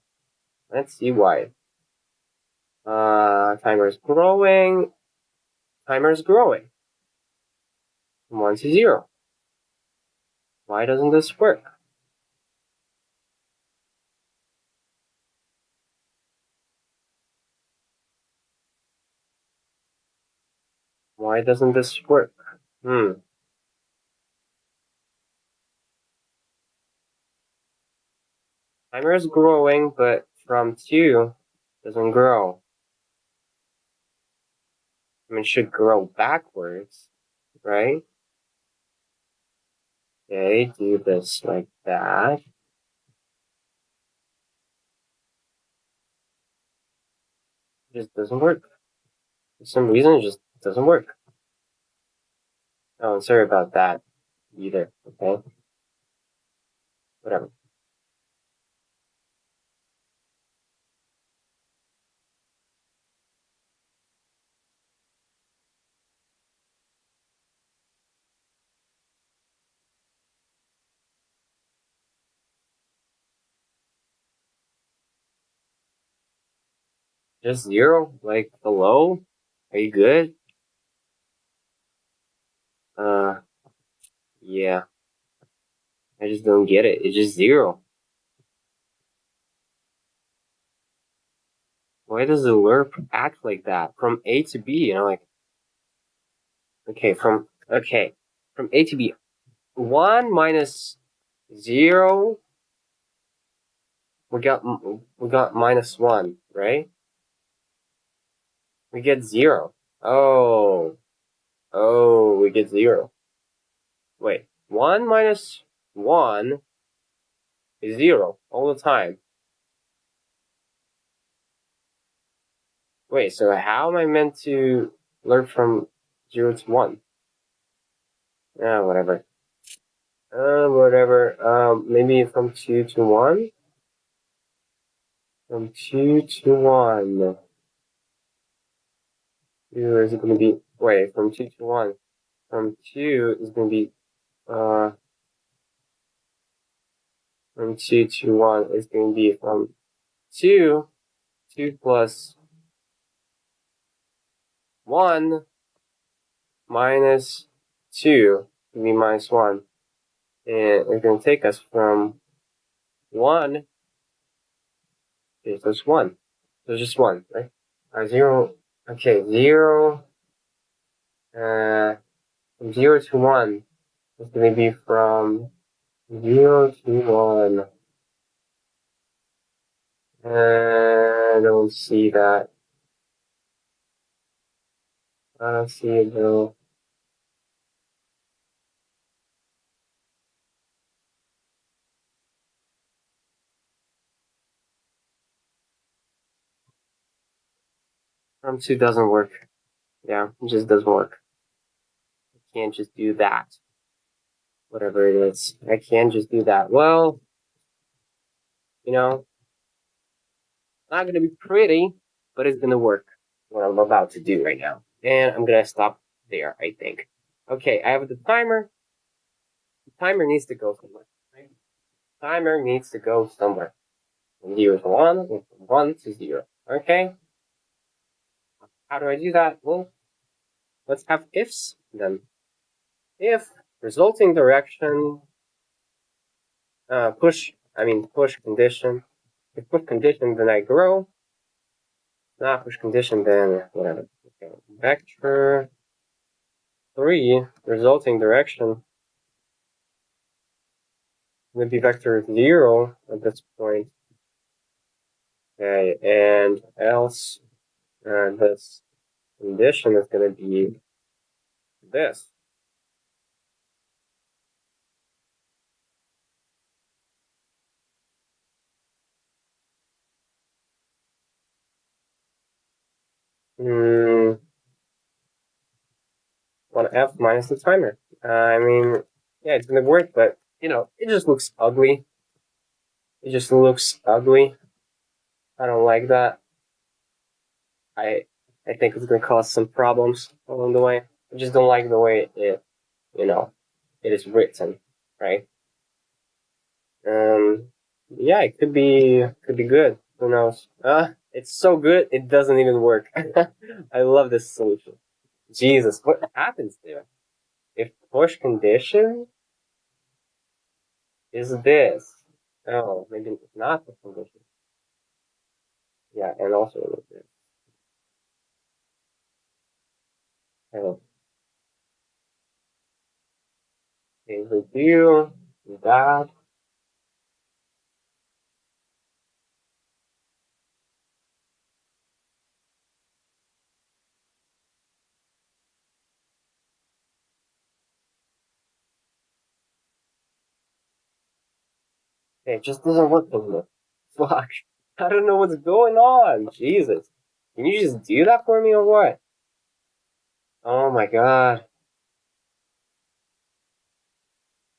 Let's see why. Timer is growing. Timer is growing. From 1 to 0. Why doesn't this work? Why doesn't this work? Timer is growing, but from 2 doesn't grow. I mean, it should grow backwards, right? Okay, do this like that. It just doesn't work. For some reason, it just doesn't work. Oh, and sorry about that either, okay? Whatever. Just 0, like hello? Are you good? Uh, yeah. I just don't get it. It's just 0. Why does the lerp act like that? From A to B, like, okay, from A to B. 1 minus 0, we got -1, right? We get 0. Oh, we get 0. Wait, 1 minus 1 is 0 all the time. Wait, so how am I meant to learn from 0 to 1? Whatever. Whatever. Maybe from 2 to 1? From 2 to 1. 2 is going to be, wait, from 2 to 1. From 2 is going to be, from 2 to 1 is going to be from 2 plus 1 minus 2 to be minus 1. And it's going to take us from 1, okay, so it's 1. So it's just 1, right? 0, okay, 0, from 0 to 1 is going to be from 0 to 1. I don't see that. I don't see it though. From 2 doesn't work. Yeah, it just doesn't work. I can't just do that. Whatever it is. I can't just do that. Well, you know, not gonna be pretty, but it's gonna work. What I'm about to do right now. And I'm gonna stop there, I think. Okay, I have the timer. The timer needs to go somewhere. Right? Timer needs to go somewhere. From 0 to 1, and from 1 to 0. Okay? How do I do that? Well, let's have ifs then. If resulting direction push condition. If push condition, then I grow. Not push condition, then whatever. Okay. Vector 3 resulting direction would be vector 0 at this point. Okay, and else this condition is going to be this. One F minus the timer. I mean, yeah, it's going to work, but, you know, it just looks ugly. It just looks ugly. I don't like that. I think it's going to cause some problems along the way. I just don't like the way it, you know, it is written, right? Yeah, it could be good. Who knows? It's so good it doesn't even work. I love this solution. Jesus, what happens there? If push condition is this. Oh, maybe it's not the condition. Yeah, and also it was this. Oh, okay, review that. It just doesn't work anymore. Fuck. I don't know what's going on. Jesus. Can you just do that for me or what? Oh my god.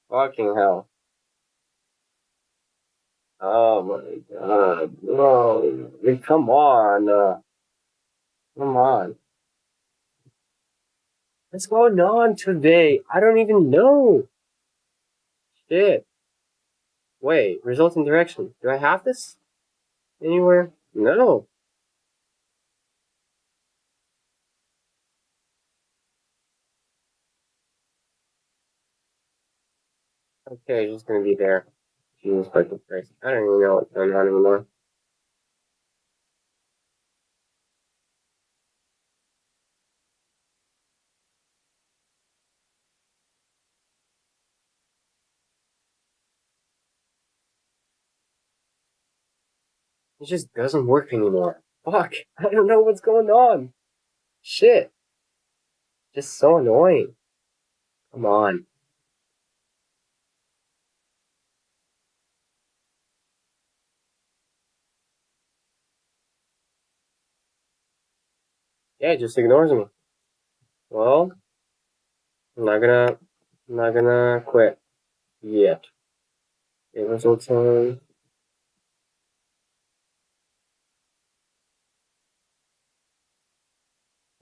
Fucking hell. Oh my god. Bro. Come on. Come on. What's going on today? I don't even know. Shit. Wait, resulting direction. Do I have this anywhere? No. Okay, it's just gonna be there. Jesus fucking Christ. I don't even know what's going on anymore. It just doesn't work anymore. Fuck. I don't know what's going on. Shit. Just so annoying. Come on. Yeah, it just ignores me. Well, I'm not gonna quit yet. It results in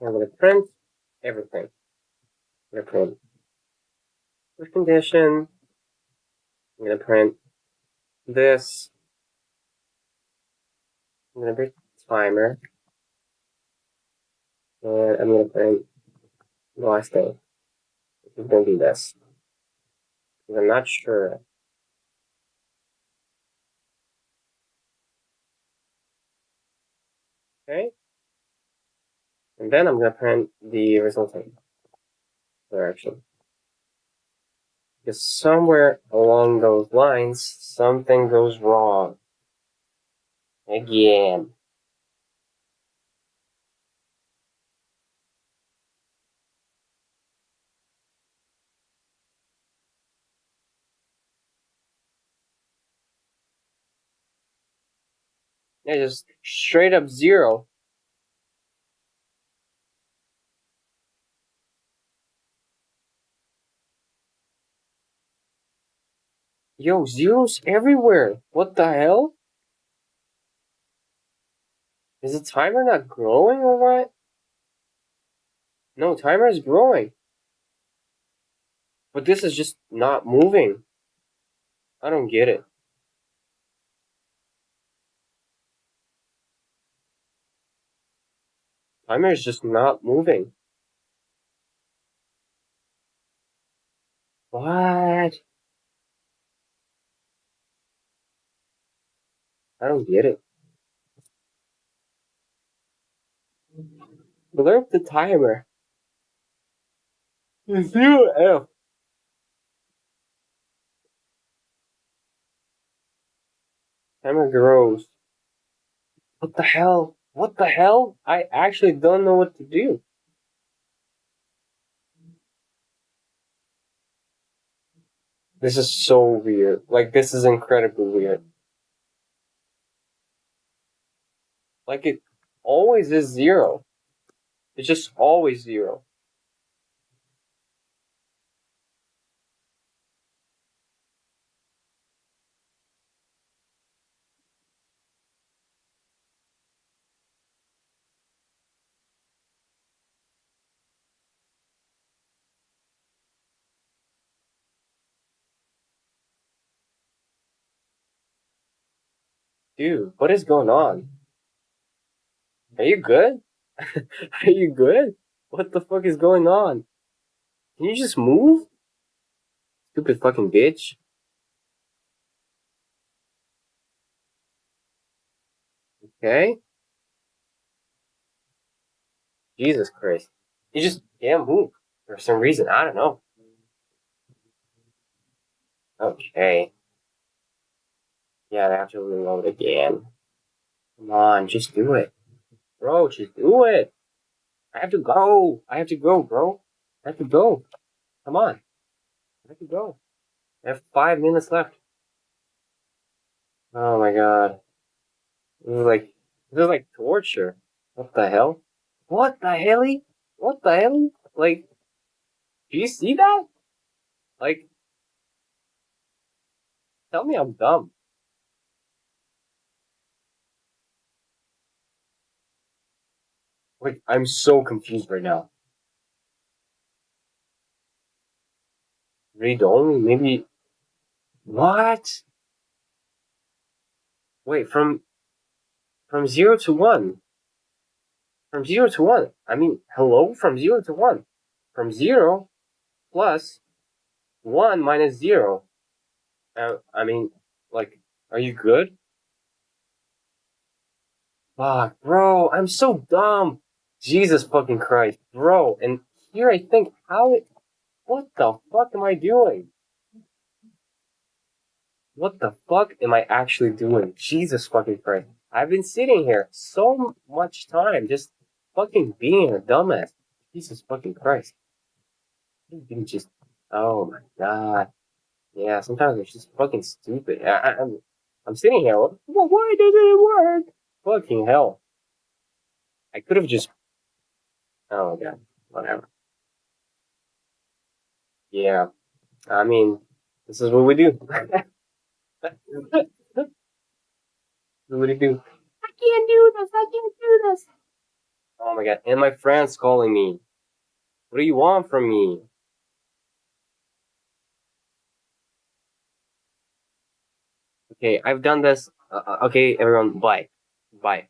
I'm gonna print everything. I'm gonna print first condition. I'm gonna print this. I'm gonna print timer. And I'm gonna print the last thing. I'm gonna do this. I'm not sure. Okay? And then I'm gonna print the resulting direction. Because somewhere along those lines, something goes wrong. Again. Yeah, just straight up 0. Yo, zeros everywhere. What the hell? Is the timer not growing or what? No, timer is growing. But this is just not moving. I don't get it. Timer is just not moving. What? I don't get it. Blur up the timer. 0F. Timer grows. What the hell? What the hell? I actually don't know what to do. This is so weird. Like, this is incredibly weird. Like, it always is 0. It's just always 0. Dude, what is going on? Are you good? Are you good? What the fuck is going on? Can you just move? Stupid fucking bitch. Okay? Jesus Christ. You just can't move for some reason. I don't know. Okay. Yeah, I have to reload again. Come on, just do it. Bro, just do it. I have to go. I have to go, bro. I have to go. Come on. I have to go. I have 5 minutes left. Oh my god. This is like torture. What the hell? What the helly? What the hell? Like, do you see that? Like, tell me I'm dumb. Like, I'm so confused right now. Read only? Maybe. What? Wait, from 0 to 1. From 0 to 1. I mean, hello? From 0 to 1. From 0 plus 1 minus 0. I mean, like, are you good? Fuck, bro, I'm so dumb. Jesus fucking Christ, bro. And here I think, what the fuck am I doing? What the fuck am I actually doing? Jesus fucking Christ. I've been sitting here so much time just fucking being a dumbass. Jesus fucking Christ. You just, oh my god. Yeah, sometimes it's just fucking stupid. I'm sitting here, well, why doesn't it work? Fucking hell. I could have just, oh my god, whatever. Yeah, I mean, this is what we do. This is what we do. I can't do this. I can't do this. Oh my god. And my friends calling me. What do you want from me? Okay, I've done this. Okay, everyone, bye. Bye.